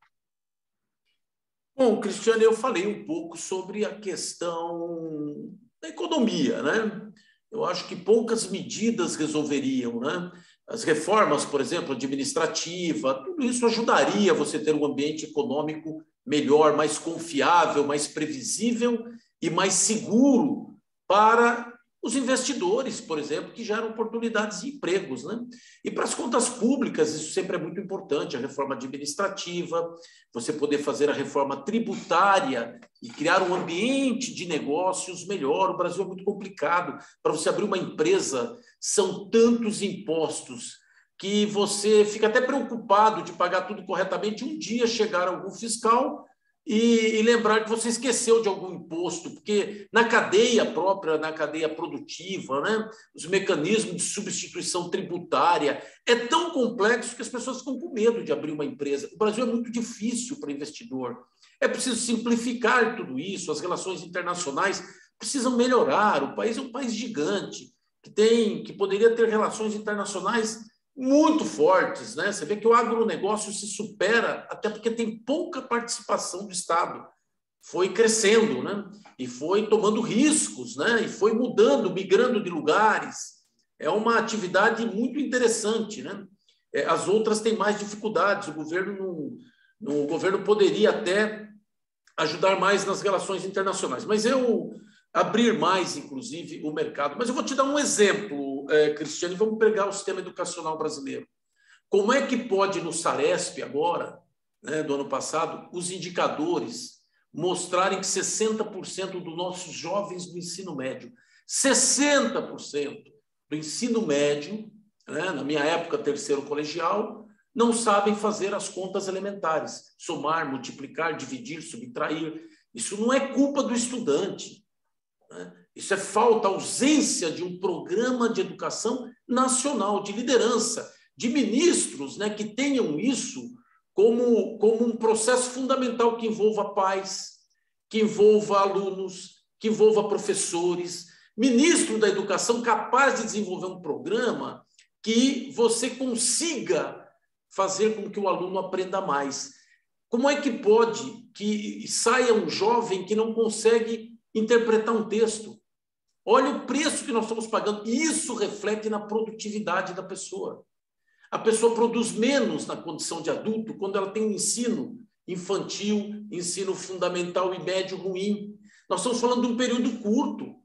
Bom, Cristiane, eu falei um pouco sobre a questão da economia, né? Eu acho que poucas medidas resolveriam, né? As reformas, por exemplo, administrativa, tudo isso ajudaria você a ter um ambiente econômico melhor, mais confiável, mais previsível e mais seguro para os investidores, por exemplo, que geram oportunidades de empregos, né? E para as contas públicas, isso sempre é muito importante, a reforma administrativa, você poder fazer a reforma tributária e criar um ambiente de negócios melhor. O Brasil é muito complicado. Para você abrir uma empresa, são tantos impostos que você fica até preocupado de pagar tudo corretamente. Um dia chegar algum fiscal e lembrar que você esqueceu de algum imposto, porque na cadeia própria, na cadeia produtiva, né, os mecanismos de substituição tributária, é tão complexo que as pessoas ficam com medo de abrir uma empresa. O Brasil é muito difícil para investidor. É preciso simplificar tudo isso, as relações internacionais precisam melhorar. O país é um país gigante, que poderia ter relações internacionais muito fortes, né? Você vê que o agronegócio se supera, até porque tem pouca participação do Estado. Foi crescendo, né? E foi tomando riscos, né? E foi mudando, migrando de lugares. É uma atividade muito interessante, né? As outras têm mais dificuldades. O governo poderia até ajudar mais nas relações internacionais, mas abrir mais, inclusive, o mercado. Mas eu vou te dar um exemplo, Cristiano, e vamos pegar o sistema educacional brasileiro. Como é que pode, no Saresp, agora, né, do ano passado, os indicadores mostrarem que 60% dos nossos jovens do ensino médio, 60% do ensino médio, né, na minha época, terceiro colegial, não sabem fazer as contas elementares, somar, multiplicar, dividir, subtrair. Isso não é culpa do estudante. Isso é falta, ausência de um programa de educação nacional, de liderança, de ministros, né, que tenham isso como um processo fundamental que envolva pais, que envolva alunos, que envolva professores, ministro da educação capaz de desenvolver um programa que você consiga fazer com que o aluno aprenda mais. Como é que pode que saia um jovem que não consegue interpretar um texto? Olha o preço que nós estamos pagando. E isso reflete na produtividade da pessoa. A pessoa produz menos na condição de adulto quando ela tem um ensino infantil, ensino fundamental e médio ruim. Nós estamos falando de um período curto,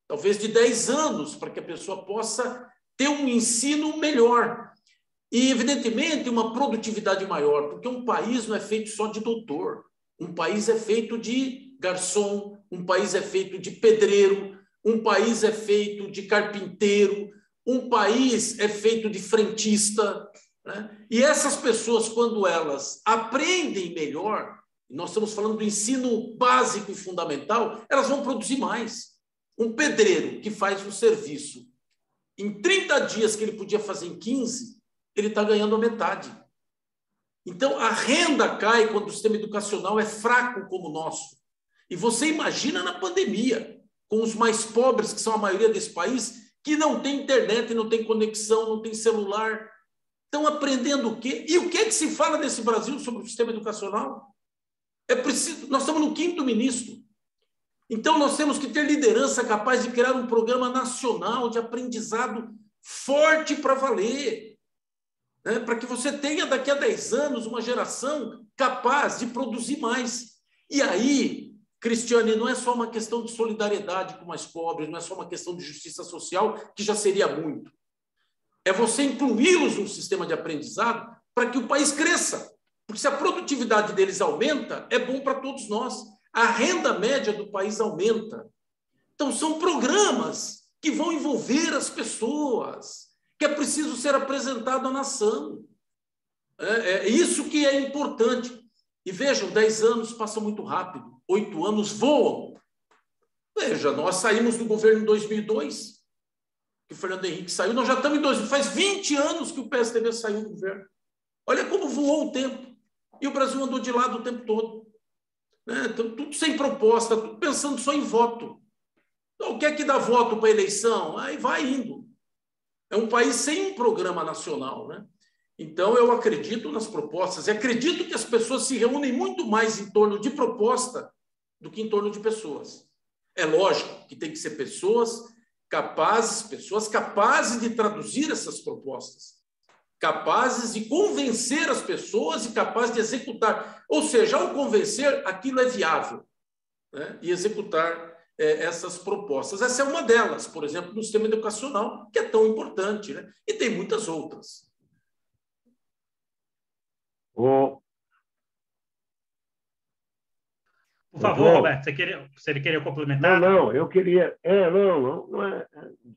talvez de 10 anos, para que a pessoa possa ter um ensino melhor. E, evidentemente, uma produtividade maior, porque um país não é feito só de doutor. Um país é feito de garçom, um país é feito de pedreiro, um país é feito de carpinteiro, um país é feito de frentista, né? E essas pessoas, quando elas aprendem melhor, nós estamos falando do ensino básico e fundamental, elas vão produzir mais. Um pedreiro que faz um serviço em 30 dias que ele podia fazer em 15, ele está ganhando a metade. Então, a renda cai quando o sistema educacional é fraco como o nosso. E você imagina na pandemia, com os mais pobres, que são a maioria desse país, que não tem internet, não tem conexão, não tem celular. Estão aprendendo o quê? E o que é que se fala nesse Brasil sobre o sistema educacional? Nós estamos no 5º ministro. Então, nós temos que ter liderança capaz de criar um programa nacional de aprendizado forte para valer, né? Para que você tenha, daqui a 10 anos, uma geração capaz de produzir mais. E aí, Cristiane, não é só uma questão de solidariedade com mais pobres, não é só uma questão de justiça social, que já seria muito. É você incluí-los no sistema de aprendizado para que o país cresça. Porque se a produtividade deles aumenta, é bom para todos nós. A renda média do país aumenta. Então, são programas que vão envolver as pessoas, que é preciso ser apresentado à nação. É isso que é importante. E vejam, 10 anos passam muito rápido, 8 anos voam. Veja, nós saímos do governo em 2002, que o Fernando Henrique saiu, nós já estamos em 2000, faz 20 anos que o PSDB saiu do governo. Olha como voou o tempo. E o Brasil andou de lado o tempo todo. Né? Então, tudo sem proposta, tudo pensando só em voto. Então, o que é que dá voto para a eleição? Aí vai indo. É um país sem um programa nacional, né? Então, eu acredito nas propostas e acredito que as pessoas se reúnem muito mais em torno de proposta do que em torno de pessoas. É lógico que tem que ser pessoas capazes de traduzir essas propostas, capazes de convencer as pessoas e capazes de executar. Ou seja, ao convencer, aquilo é viável, né? E executar essas propostas. Essa é uma delas, por exemplo, no sistema educacional, que é tão importante, né? E tem muitas outras. Por favor, Roberto, você queria complementar? Não, eu queria... não é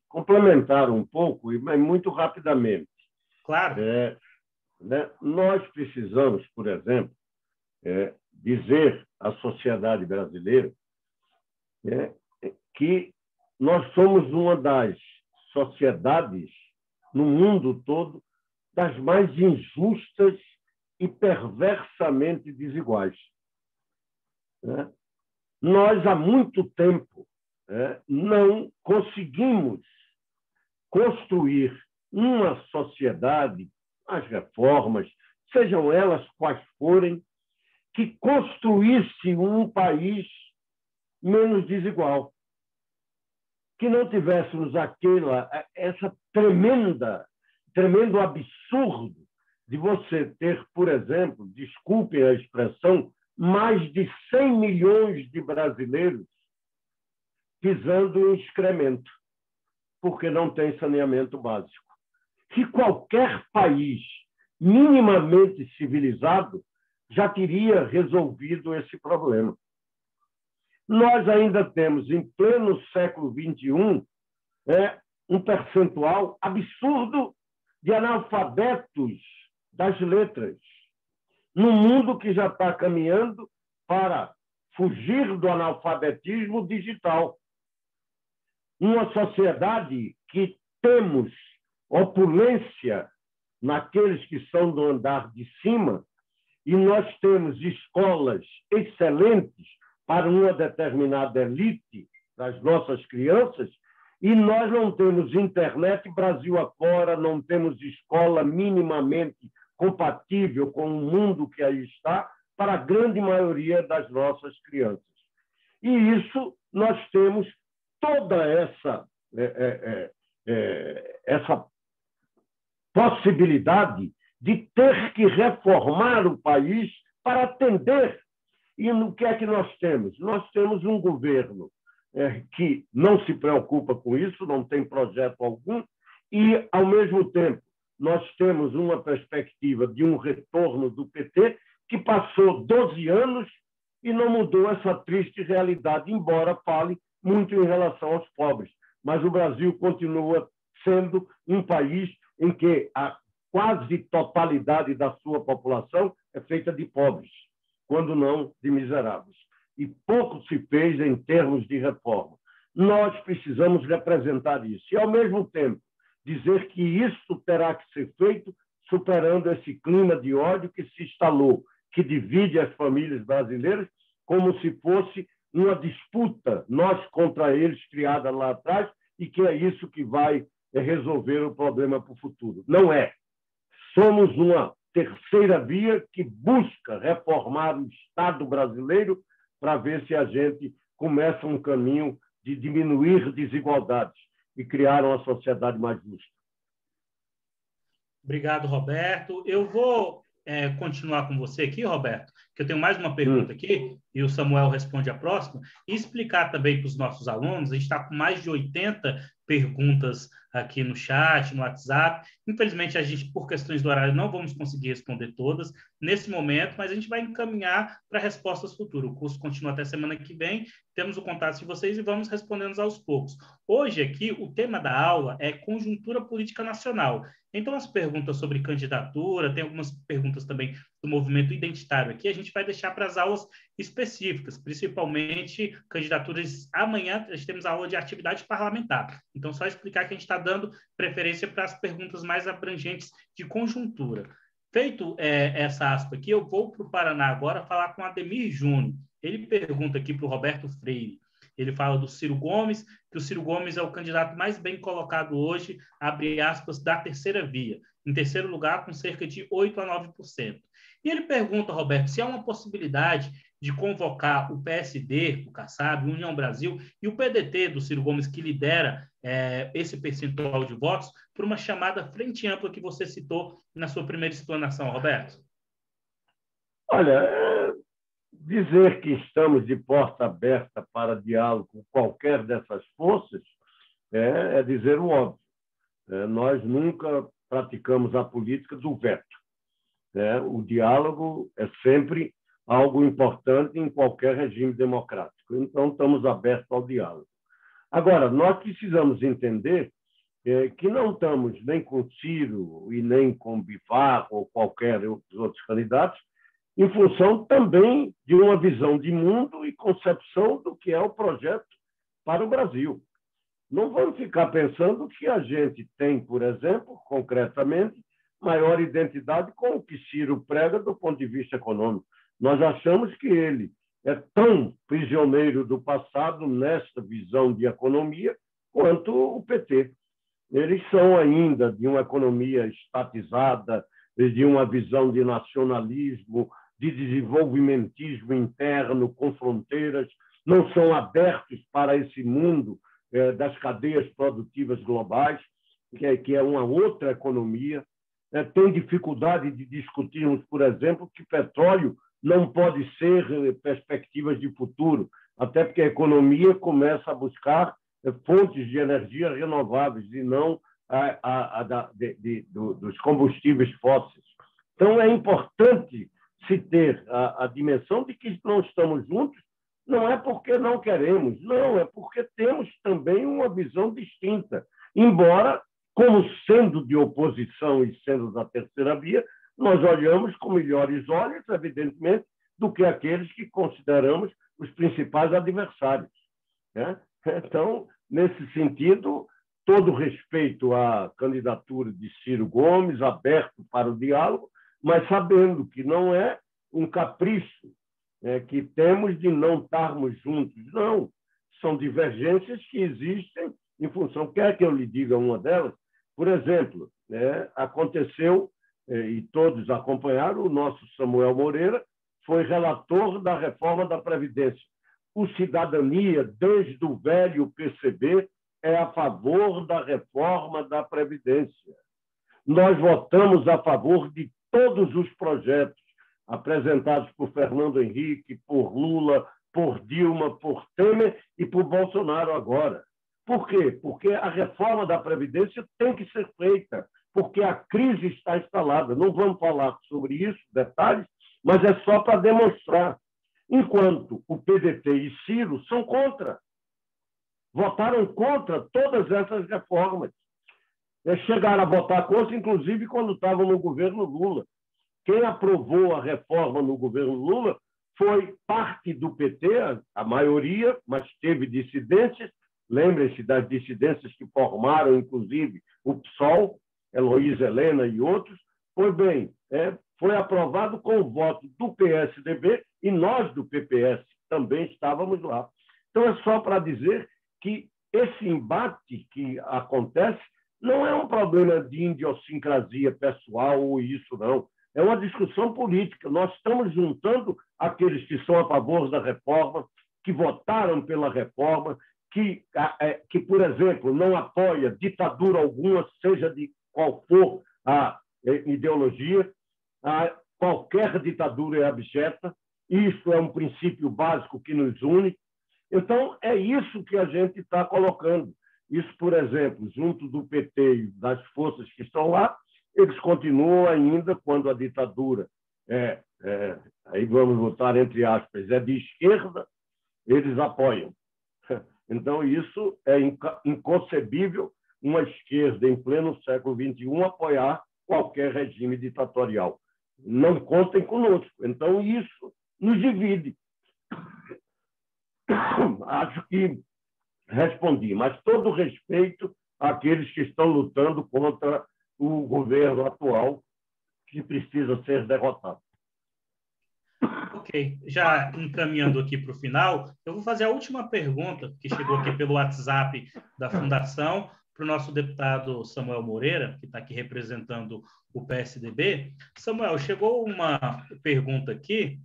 complementar um pouco, mas muito rapidamente. Claro. Né? Nós precisamos, por exemplo, dizer a sociedade brasileira, que nós somos uma das sociedades no mundo todo das mais injustas e perversamente desiguais. Nós, há muito tempo, não conseguimos construir uma sociedade, as reformas, sejam elas quais forem, que construísse um país menos desigual. Que não tivéssemos essa tremendo absurdo de você ter, por exemplo, desculpem a expressão, mais de 100 milhões de brasileiros pisando em excremento, porque não tem saneamento básico. Que qualquer país minimamente civilizado já teria resolvido esse problema. Nós ainda temos, em pleno século XXI, um percentual absurdo de analfabetos das letras, num mundo que já está caminhando para fugir do analfabetismo digital. Uma sociedade que temos opulência naqueles que são do andar de cima, e nós temos escolas excelentes para uma determinada elite das nossas crianças, e nós não temos internet Brasil afora, não temos escola minimamente compatível com o mundo que aí está para a grande maioria das nossas crianças. E isso nós temos toda essa possibilidade de ter que reformar o país para atender. E no que é que nós temos? Nós temos um governo que não se preocupa com isso, não tem projeto algum, e, ao mesmo tempo, nós temos uma perspectiva de um retorno do PT que passou 12 anos e não mudou essa triste realidade, embora fale muito em relação aos pobres. Mas o Brasil continua sendo um país em que a quase totalidade da sua população é feita de pobres, quando não de miseráveis. E pouco se fez em termos de reforma. Nós precisamos representar isso. E, ao mesmo tempo, dizer que isso terá que ser feito superando esse clima de ódio que se instalou, que divide as famílias brasileiras como se fosse uma disputa, nós contra eles, criada lá atrás, e que é isso que vai resolver o problema para o futuro. Não é. Somos uma terceira via que busca reformar o Estado brasileiro para ver se a gente começa um caminho de diminuir desigualdades e criar uma sociedade mais justa. Obrigado, Roberto. Eu vou continuar com você aqui, Roberto, que eu tenho mais uma pergunta aqui, e o Samuel responde a próxima, e explicar também para os nossos alunos. A gente está com mais de 80 perguntas aqui no chat, no WhatsApp. Infelizmente, a gente, por questões do horário, não vamos conseguir responder todas nesse momento, mas a gente vai encaminhar para respostas futuras. O curso continua até semana que vem, temos o contato de vocês e vamos respondendo aos poucos. Hoje aqui, o tema da aula é conjuntura política nacional. Então, as perguntas sobre candidatura, tem algumas perguntas também do movimento identitário aqui, a gente vai deixar para as aulas específicas, principalmente candidaturas. Amanhã nós temos a aula de atividade parlamentar. Então, só explicar que a gente está dando preferência para as perguntas mais abrangentes de conjuntura. Feito essa aspa aqui, eu vou para o Paraná agora falar com Ademir Júnior. Ele pergunta aqui para o Roberto Freire. Ele fala do Ciro Gomes, que o Ciro Gomes é o candidato mais bem colocado hoje, abre aspas, da terceira via, em terceiro lugar, com cerca de 8% a 9%. E ele pergunta, Roberto, se há uma possibilidade de convocar o PSD, o Kassab, União Brasil e o PDT do Ciro Gomes, que lidera esse percentual de votos, por uma chamada frente ampla que você citou na sua primeira explanação, Roberto. Olha, dizer que estamos de porta aberta para diálogo com qualquer dessas forças é dizer o óbvio. Nós nunca praticamos a política do veto. O diálogo é sempre algo importante em qualquer regime democrático. Então, estamos abertos ao diálogo. Agora, nós precisamos entender que não estamos nem com Ciro e nem com Bivar ou qualquer dos outros candidatos em função também de uma visão de mundo e concepção do que é o projeto para o Brasil. Não vamos ficar pensando que a gente tem, por exemplo, concretamente, maior identidade com o que Ciro prega do ponto de vista econômico. Nós achamos que ele é tão prisioneiro do passado nesta visão de economia quanto o PT. Eles são ainda de uma economia estatizada, de uma visão de nacionalismo, de desenvolvimentismo interno, com fronteiras, não são abertos para esse mundo das cadeias produtivas globais, que é uma outra economia. Tem dificuldade de discutirmos, por exemplo, que petróleo não pode ser perspectivas de futuro, até porque a economia começa a buscar fontes de energia renováveis e não dos combustíveis fósseis. Então, é importante se ter a dimensão de que não estamos juntos, não é porque não queremos, não, é porque temos também uma visão distinta. Embora, como sendo de oposição e sendo da terceira via, nós olhamos com melhores olhos, evidentemente, do que aqueles que consideramos os principais adversários, né? Então, nesse sentido, todo respeito à candidatura de Ciro Gomes, aberto para o diálogo, mas sabendo que não é um capricho que temos de não estarmos juntos. Não, são divergências que existem em função. Quer que eu lhe diga uma delas? Por exemplo, aconteceu, e todos acompanharam, o nosso Samuel Moreira foi relator da reforma da Previdência. O Cidadania, desde o velho PCB, é a favor da reforma da Previdência. Nós votamos a favor de todos os projetos apresentados por Fernando Henrique, por Lula, por Dilma, por Temer e por Bolsonaro agora. Por quê? Porque a reforma da Previdência tem que ser feita, porque a crise está instalada. Não vamos falar sobre isso, detalhes, mas é só para demonstrar. Enquanto o PDT e Ciro são contra. Votaram contra todas essas reformas. Chegaram a votar contra, inclusive, quando estavam no governo Lula. Quem aprovou a reforma no governo Lula foi parte do PT, a maioria, mas teve dissidências. Lembrem-se das dissidências que formaram, inclusive, o PSOL, Heloísa Helena e outros. Pois bem, foi aprovado com o voto do PSDB e nós, do PPS, também estávamos lá. Então, é só para dizer que esse embate que acontece não é um problema de idiosincrasia pessoal ou isso, não. É uma discussão política. Nós estamos juntando aqueles que são a favor da reforma, que votaram pela reforma, que por exemplo, não apoia ditadura alguma, seja de qual for a ideologia. Qualquer ditadura é abjeta. Isso é um princípio básico que nos une. Então, é isso que a gente está colocando. Isso, por exemplo, junto do PT e das forças que estão lá, eles continuam ainda, quando a ditadura aí vamos botar entre aspas, é de esquerda, eles apoiam. Então, isso é inconcebível uma esquerda, em pleno século XXI, apoiar qualquer regime ditatorial. Não contem conosco. Então, isso nos divide. Acho que respondi, mas todo respeito àqueles que estão lutando contra o governo atual, que precisa ser derrotado. Ok, já encaminhando aqui para o final, eu vou fazer a última pergunta que chegou aqui pelo WhatsApp da Fundação para o nosso deputado Samuel Moreira, que está aqui representando o PSDB. Samuel, chegou uma pergunta aqui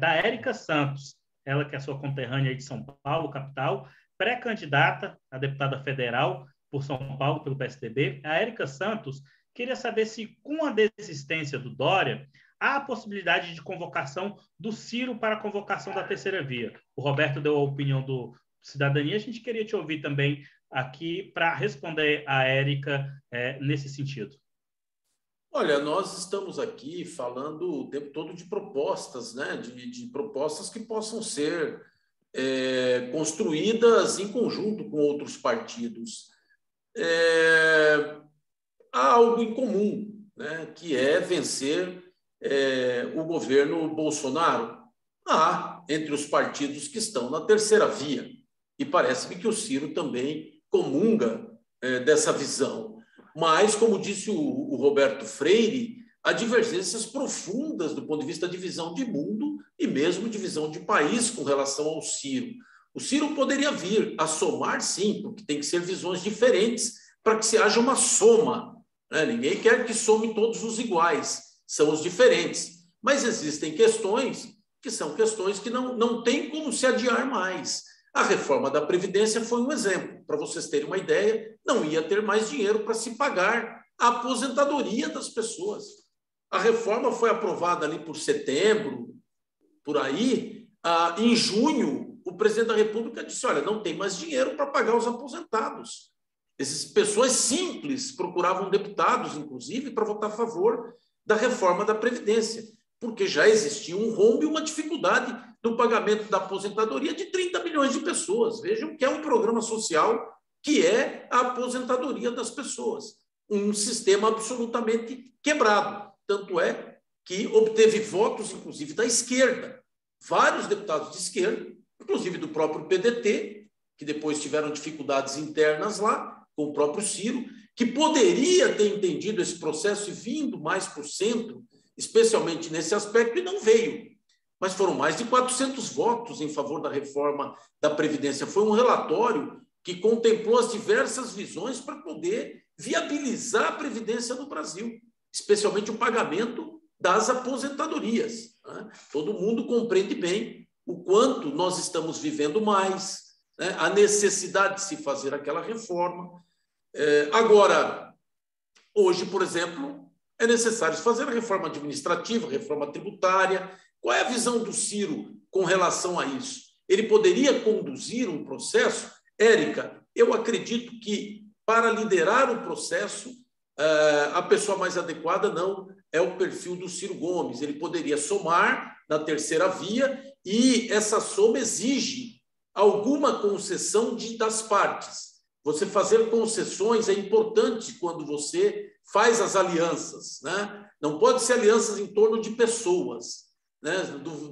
da Érica Santos, ela que é sua conterrânea de São Paulo, capital, pré-candidata a deputada federal por São Paulo, pelo PSDB. A Érica Santos queria saber se, com a desistência do Dória, há a possibilidade de convocação do Ciro para a convocação da terceira via. O Roberto deu a opinião do Cidadania, a gente queria te ouvir também aqui para responder a Érica nesse sentido. Olha, nós estamos aqui falando o tempo todo de propostas, né? de propostas que possam ser construídas em conjunto com outros partidos. Há algo em comum, né? Que é vencer o governo Bolsonaro? Entre os partidos que estão na terceira via. E parece-me que o Ciro também comunga dessa visão. Mas, como disse o Roberto Freire, há divergências profundas do ponto de vista de visão de mundo e mesmo de visão de país com relação ao Ciro. O Ciro poderia vir a somar, sim, porque tem que ser visões diferentes para que se haja uma soma. Ninguém quer que some todos os iguais, são os diferentes. Mas existem questões que são questões que não tem como se adiar mais. A reforma da Previdência foi um exemplo. Para vocês terem uma ideia, não ia ter mais dinheiro para se pagar a aposentadoria das pessoas. A reforma foi aprovada ali por setembro, por aí. Em junho, o presidente da República disse, olha, não tem mais dinheiro para pagar os aposentados. Essas pessoas simples procuravam deputados, inclusive, para votar a favor da reforma da Previdência, porque já existia um rombo e uma dificuldade do pagamento da aposentadoria de 30 milhões de pessoas. Vejam que é um programa social que é a aposentadoria das pessoas. Um sistema absolutamente quebrado. Tanto é que obteve votos, inclusive, da esquerda. Vários deputados de esquerda, inclusive do próprio PDT, que depois tiveram dificuldades internas lá, com o próprio Ciro, que poderia ter entendido esse processo e vindo mais por centro, especialmente nesse aspecto, e não veio. Mas foram mais de 400 votos em favor da reforma da Previdência. Foi um relatório que contemplou as diversas visões para poder viabilizar a Previdência no Brasil, especialmente o pagamento das aposentadorias. Todo mundo compreende bem o quanto nós estamos vivendo mais, a necessidade de se fazer aquela reforma. Agora, hoje, por exemplo, é necessário fazer a reforma administrativa, reforma tributária. Qual é a visão do Ciro com relação a isso? Ele poderia conduzir um processo? Érica, eu acredito que para liderar o processo, a pessoa mais adequada não é o perfil do Ciro Gomes. Ele poderia somar na terceira via e essa soma exige alguma concessão das partes. Você fazer concessões é importante quando você faz as alianças, Não pode ser alianças em torno de pessoas,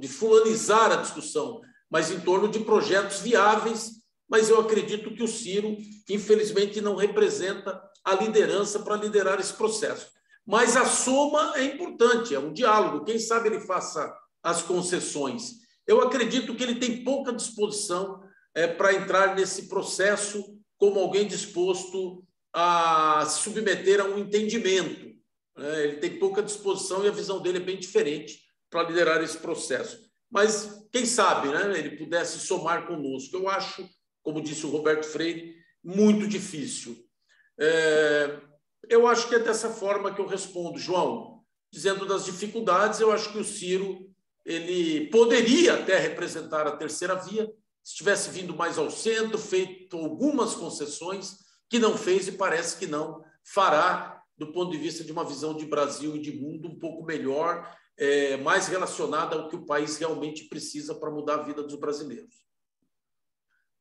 de fulanizar a discussão, mas em torno de projetos viáveis. Mas eu acredito que o Ciro, infelizmente, não representa a liderança para liderar esse processo. Mas a soma é importante, é um diálogo. Quem sabe ele faça as concessões. Eu acredito que ele tem pouca disposição para entrar nesse processo como alguém disposto a se submeter a um entendimento. Ele tem pouca disposição e a visão dele é bem diferente para liderar esse processo. Mas, quem sabe, ele pudesse somar conosco. Eu acho, como disse o Roberto Freire, muito difícil. Eu acho que é dessa forma que eu respondo, João. Dizendo das dificuldades, eu acho que o Ciro ele poderia até representar a terceira via, se tivesse vindo mais ao centro, feito algumas concessões, que não fez e parece que não fará, do ponto de vista de uma visão de Brasil e de mundo um pouco melhor, mais relacionada ao que o país realmente precisa para mudar a vida dos brasileiros.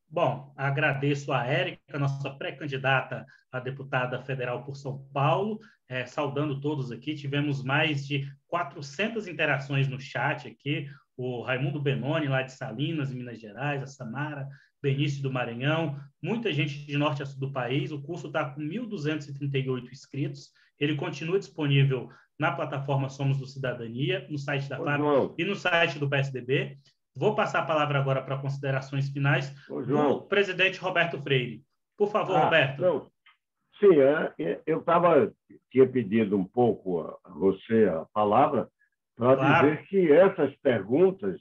Bom, agradeço a Érica, nossa pré-candidata a deputada federal por São Paulo, saudando todos aqui. Tivemos mais de 400 interações no chat aqui, o Raimundo Benoni, lá de Salinas, em Minas Gerais, a Samara Benício, do Maranhão, muita gente de norte a sul do país. O curso está com 1.238 inscritos. Ele continua disponível na plataforma Somos do Cidadania, no site da FAP e no site do PSDB. Vou passar a palavra agora para considerações finais do presidente Roberto Freire. Por favor, Roberto. Não. Sim, eu tinha pedido um pouco a você a palavra para dizer que essas perguntas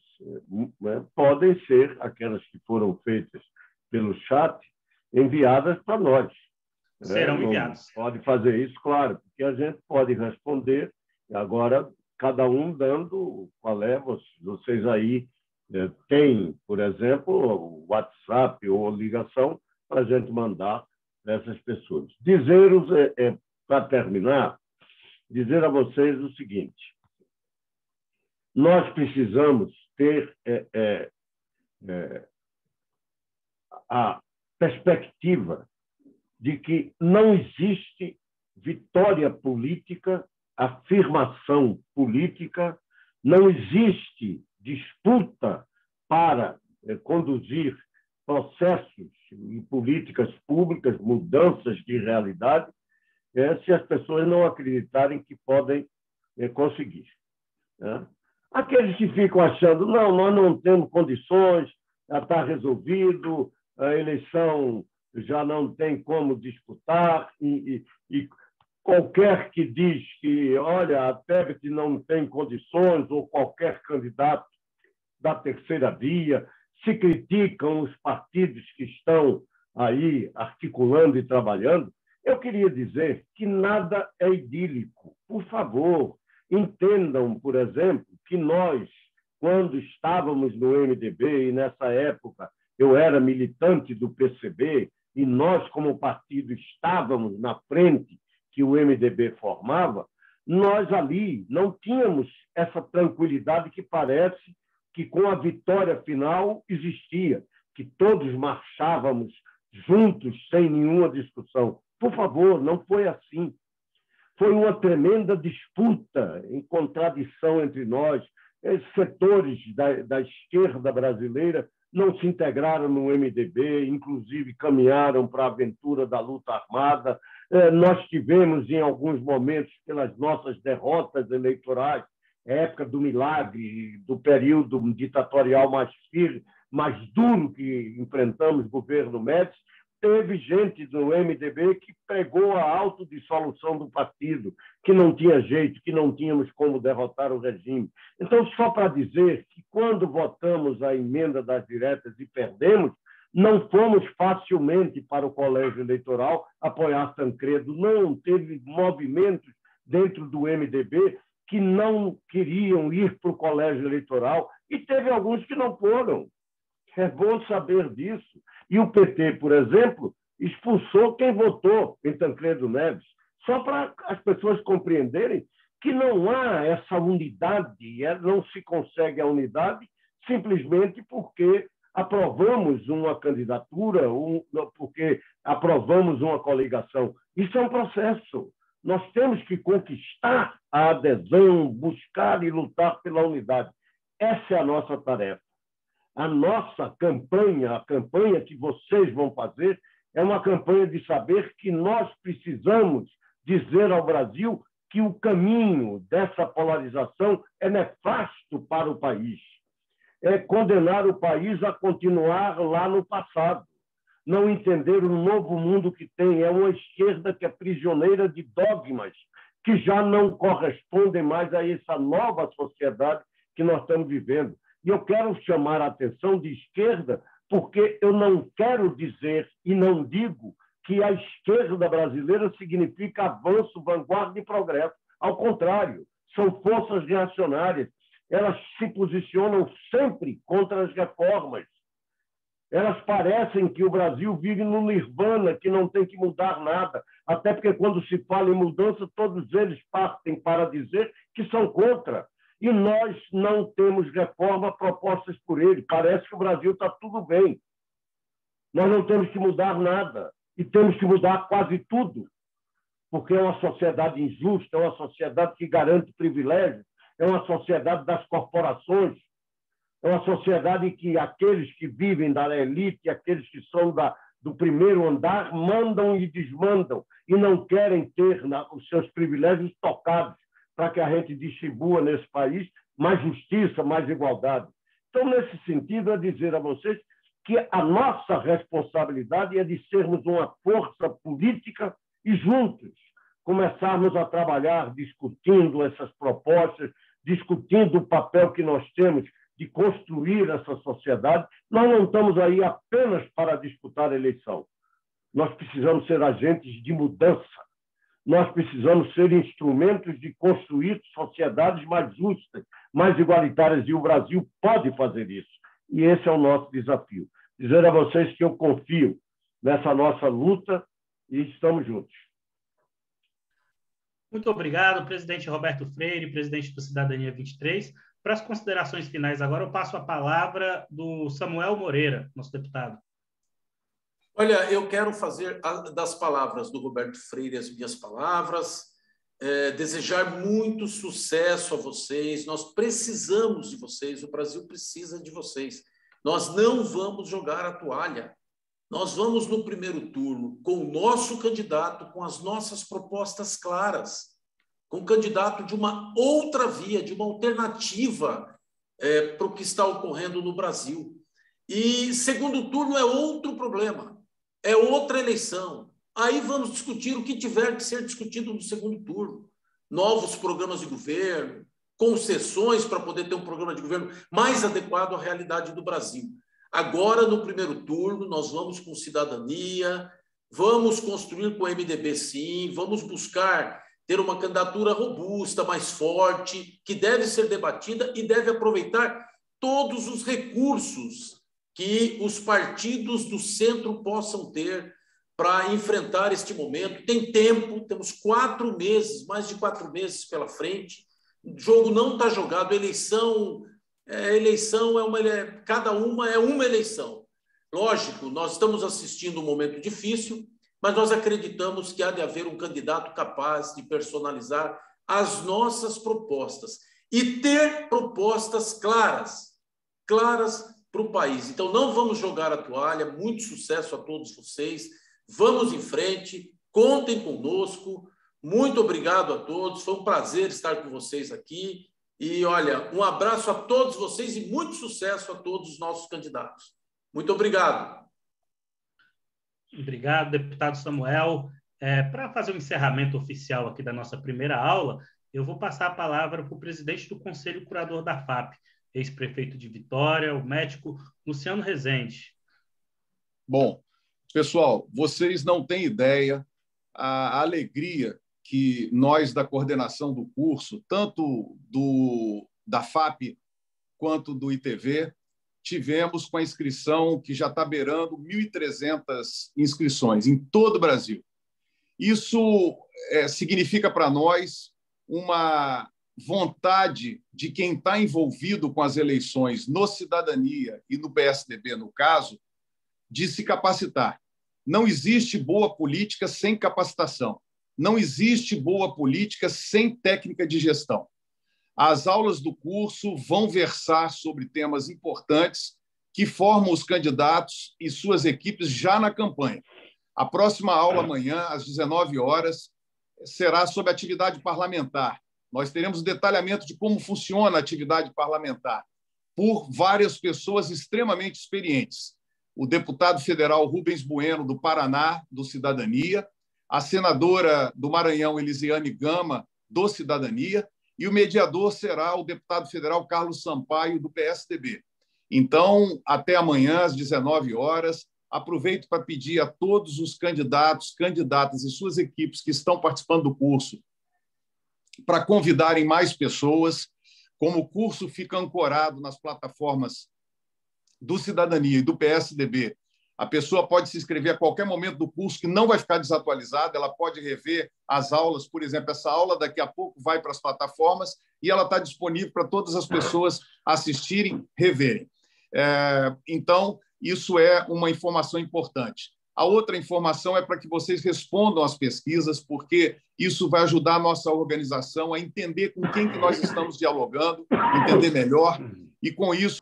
podem ser, aquelas que foram feitas pelo chat, enviadas para nós. Serão enviadas. Pode fazer isso, claro, porque a gente pode responder, agora cada um dando qual é, vocês aí têm, por exemplo, o WhatsApp ou ligação para a gente mandar essas pessoas. Para terminar, dizer a vocês o seguinte: nós precisamos ter a perspectiva de que não existe vitória política afirmação política, não existe disputa para conduzir processos e políticas públicas, mudanças de realidade, se as pessoas não acreditarem que podem conseguir. Aqueles que ficam achando, não, nós não temos condições, já está resolvido, a eleição já não tem como disputar, e qualquer que diz que, olha, a Tebet não tem condições, ou qualquer candidato da terceira via, se criticam os partidos que estão aí articulando e trabalhando, eu queria dizer que nada é idílico. Por favor, entendam, por exemplo, que nós, quando estávamos no MDB, e nessa época eu era militante do PCB, e nós, como partido, estávamos na frente que o MDB formava, nós ali não tínhamos essa tranquilidade que parece que com a vitória final existia, que todos marchávamos juntos, sem nenhuma discussão. Por favor, não foi assim. Foi uma tremenda disputa, em contradição entre nós. Setores da esquerda brasileira não se integraram no MDB, inclusive caminharam para a aventura da luta armada. Nós tivemos, em alguns momentos, pelas nossas derrotas eleitorais, época do milagre, do período ditatorial mais firme, mais duro que enfrentamos, governo Médici, teve gente do MDB que pregou a autodissolução do partido, que não tinha jeito, que não tínhamos como derrotar o regime. Então, só para dizer que quando votamos a emenda das diretas e perdemos, não fomos facilmente para o colégio eleitoral apoiar Tancredo. Não, teve movimentos dentro do MDB que não queriam ir para o colégio eleitoral e teve alguns que não foram. É bom saber disso. E o PT, por exemplo, expulsou quem votou em Tancredo Neves, só para as pessoas compreenderem que não há essa unidade, não se consegue a unidade simplesmente porque aprovamos uma candidatura, porque aprovamos uma coligação. Isso é um processo. Nós temos que conquistar a adesão, buscar e lutar pela unidade. Essa é a nossa tarefa. A nossa campanha, a campanha que vocês vão fazer, é uma campanha de saber que nós precisamos dizer ao Brasil que o caminho dessa polarização é nefasto para o país. É condenar o país a continuar lá no passado. Não entender o novo mundo que tem. É uma esquerda que é prisioneira de dogmas que já não correspondem mais a essa nova sociedade que nós estamos vivendo. E eu quero chamar a atenção de esquerda porque eu não quero dizer e não digo que a esquerda brasileira significa avanço, vanguarda e progresso. Ao contrário, são forças reacionárias. Elas se posicionam sempre contra as reformas. Elas parecem que o Brasil vive no nirvana, que não tem que mudar nada. Até porque, quando se fala em mudança, todos eles partem para dizer que são contra. E nós não temos reforma propostas por ele. Parece que o Brasil está tudo bem. Nós não temos que mudar nada. E temos que mudar quase tudo. Porque é uma sociedade injusta, é uma sociedade que garante privilégios, é uma sociedade das corporações, é uma sociedade em que aqueles que vivem da elite, aqueles que são do primeiro andar, mandam e desmandam e não querem ter os seus privilégios tocados para que a gente distribua nesse país mais justiça, mais igualdade. Então, nesse sentido, é dizer a vocês que a nossa responsabilidade é de sermos uma força política e juntos começarmos a trabalhar discutindo essas propostas, discutindo o papel que nós temos de construir essa sociedade. Nós não estamos aí apenas para disputar a eleição. Nós precisamos ser agentes de mudança. Nós precisamos ser instrumentos de construir sociedades mais justas, mais igualitárias, e o Brasil pode fazer isso. E esse é o nosso desafio. Dizer a vocês que eu confio nessa nossa luta e estamos juntos. Muito obrigado, presidente Roberto Freire, presidente do Cidadania 23. Para as considerações finais agora, eu passo a palavra do Samuel Moreira, nosso deputado. Olha, eu quero fazer das palavras do Roberto Freire as minhas palavras. desejar muito sucesso a vocês. Nós precisamos de vocês, o Brasil precisa de vocês. Nós não vamos jogar a toalha. Nós vamos no primeiro turno com o nosso candidato, com as nossas propostas claras, com o candidato de uma outra via, de uma alternativa para o que está ocorrendo no Brasil. E segundo turno é outro problema, é outra eleição. Aí vamos discutir o que tiver que ser discutido no segundo turno. Novos programas de governo, concessões para poder ter um programa de governo mais adequado à realidade do Brasil. Agora, no primeiro turno, nós vamos com cidadania, vamos construir com o MDB, sim, vamos buscar ter uma candidatura robusta, mais forte, que deve ser debatida e deve aproveitar todos os recursos que os partidos do centro possam ter para enfrentar este momento. Tem tempo, temos 4 meses, mais de 4 meses pela frente. O jogo não está jogado, eleição cada uma é uma eleição. Lógico, nós estamos assistindo um momento difícil, mas nós acreditamos que há de haver um candidato capaz de personalizar as nossas propostas e ter propostas claras para o país. Então, não vamos jogar a toalha. Muito sucesso a todos vocês. Vamos em frente, contem conosco. Muito obrigado a todos. Foi um prazer estar com vocês aqui. E, olha, um abraço a todos vocês e muito sucesso a todos os nossos candidatos. Muito obrigado. Obrigado, deputado Samuel. Para fazer o encerramento oficial aqui da nossa primeira aula, eu vou passar a palavra para o presidente do Conselho Curador da FAP, ex-prefeito de Vitória, o médico Luciano Rezende. Bom, pessoal, vocês não têm ideia a alegria que nós, da coordenação do curso, tanto da FAP quanto do ITV, tivemos com a inscrição que já está beirando 1.300 inscrições em todo o Brasil. Isso significa para nós uma vontade de quem está envolvido com as eleições no Cidadania e no PSDB, no caso, de se capacitar. Não existe boa política sem capacitação. Não existe boa política sem técnica de gestão. As aulas do curso vão versar sobre temas importantes que formam os candidatos e suas equipes já na campanha. A próxima aula, amanhã, às 19 horas, será sobre atividade parlamentar. Nós teremos detalhamento de como funciona a atividade parlamentar por várias pessoas extremamente experientes. O deputado federal Rubens Bueno, do Paraná, do Cidadania, a senadora do Maranhão, Elisiane Gama, do Cidadania, e o mediador será o deputado federal Carlos Sampaio, do PSDB. Então, até amanhã, às 19 horas, aproveito para pedir a todos os candidatos, candidatas e suas equipes que estão participando do curso para convidarem mais pessoas. Como o curso fica ancorado nas plataformas do Cidadania e do PSDB, a pessoa pode se inscrever a qualquer momento do curso, que não vai ficar desatualizada, ela pode rever as aulas. Por exemplo, essa aula daqui a pouco vai para as plataformas e ela está disponível para todas as pessoas assistirem, reverem. Então, isso é uma informação importante. A outra informação é para que vocês respondam às pesquisas, porque isso vai ajudar a nossa organização a entender com quem que nós estamos dialogando, entender melhor, e com isso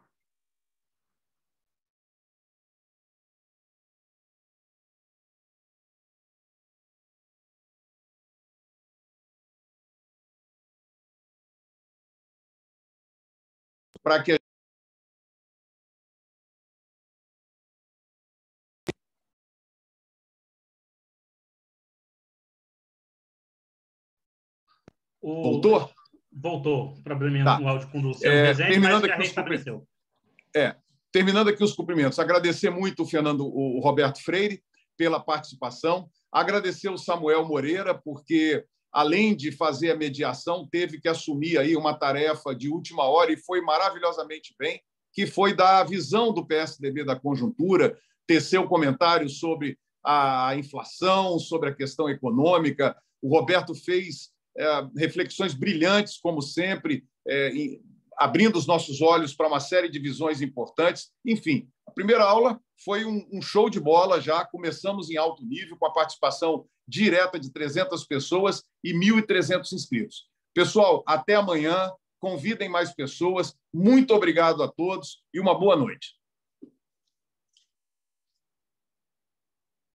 para que Voltou? Voltou. Probleminha no áudio com o Luciano Rezende, mas já restabeleceu. Terminando aqui os cumprimentos. Agradecer muito o Roberto Freire pela participação. Agradecer o Samuel Moreira, porque, além de fazer a mediação, teve que assumir aí uma tarefa de última hora e foi maravilhosamente bem, que foi dar a visão do PSDB da conjuntura, tecer o comentário sobre a inflação, sobre a questão econômica. O Roberto fez reflexões brilhantes, como sempre, abrindo os nossos olhos para uma série de visões importantes. Enfim, a primeira aula foi um show de bola já. Começamos em alto nível, com a participação direta de 300 pessoas e 1.300 inscritos. Pessoal, até amanhã. Convidem mais pessoas. Muito obrigado a todos e uma boa noite.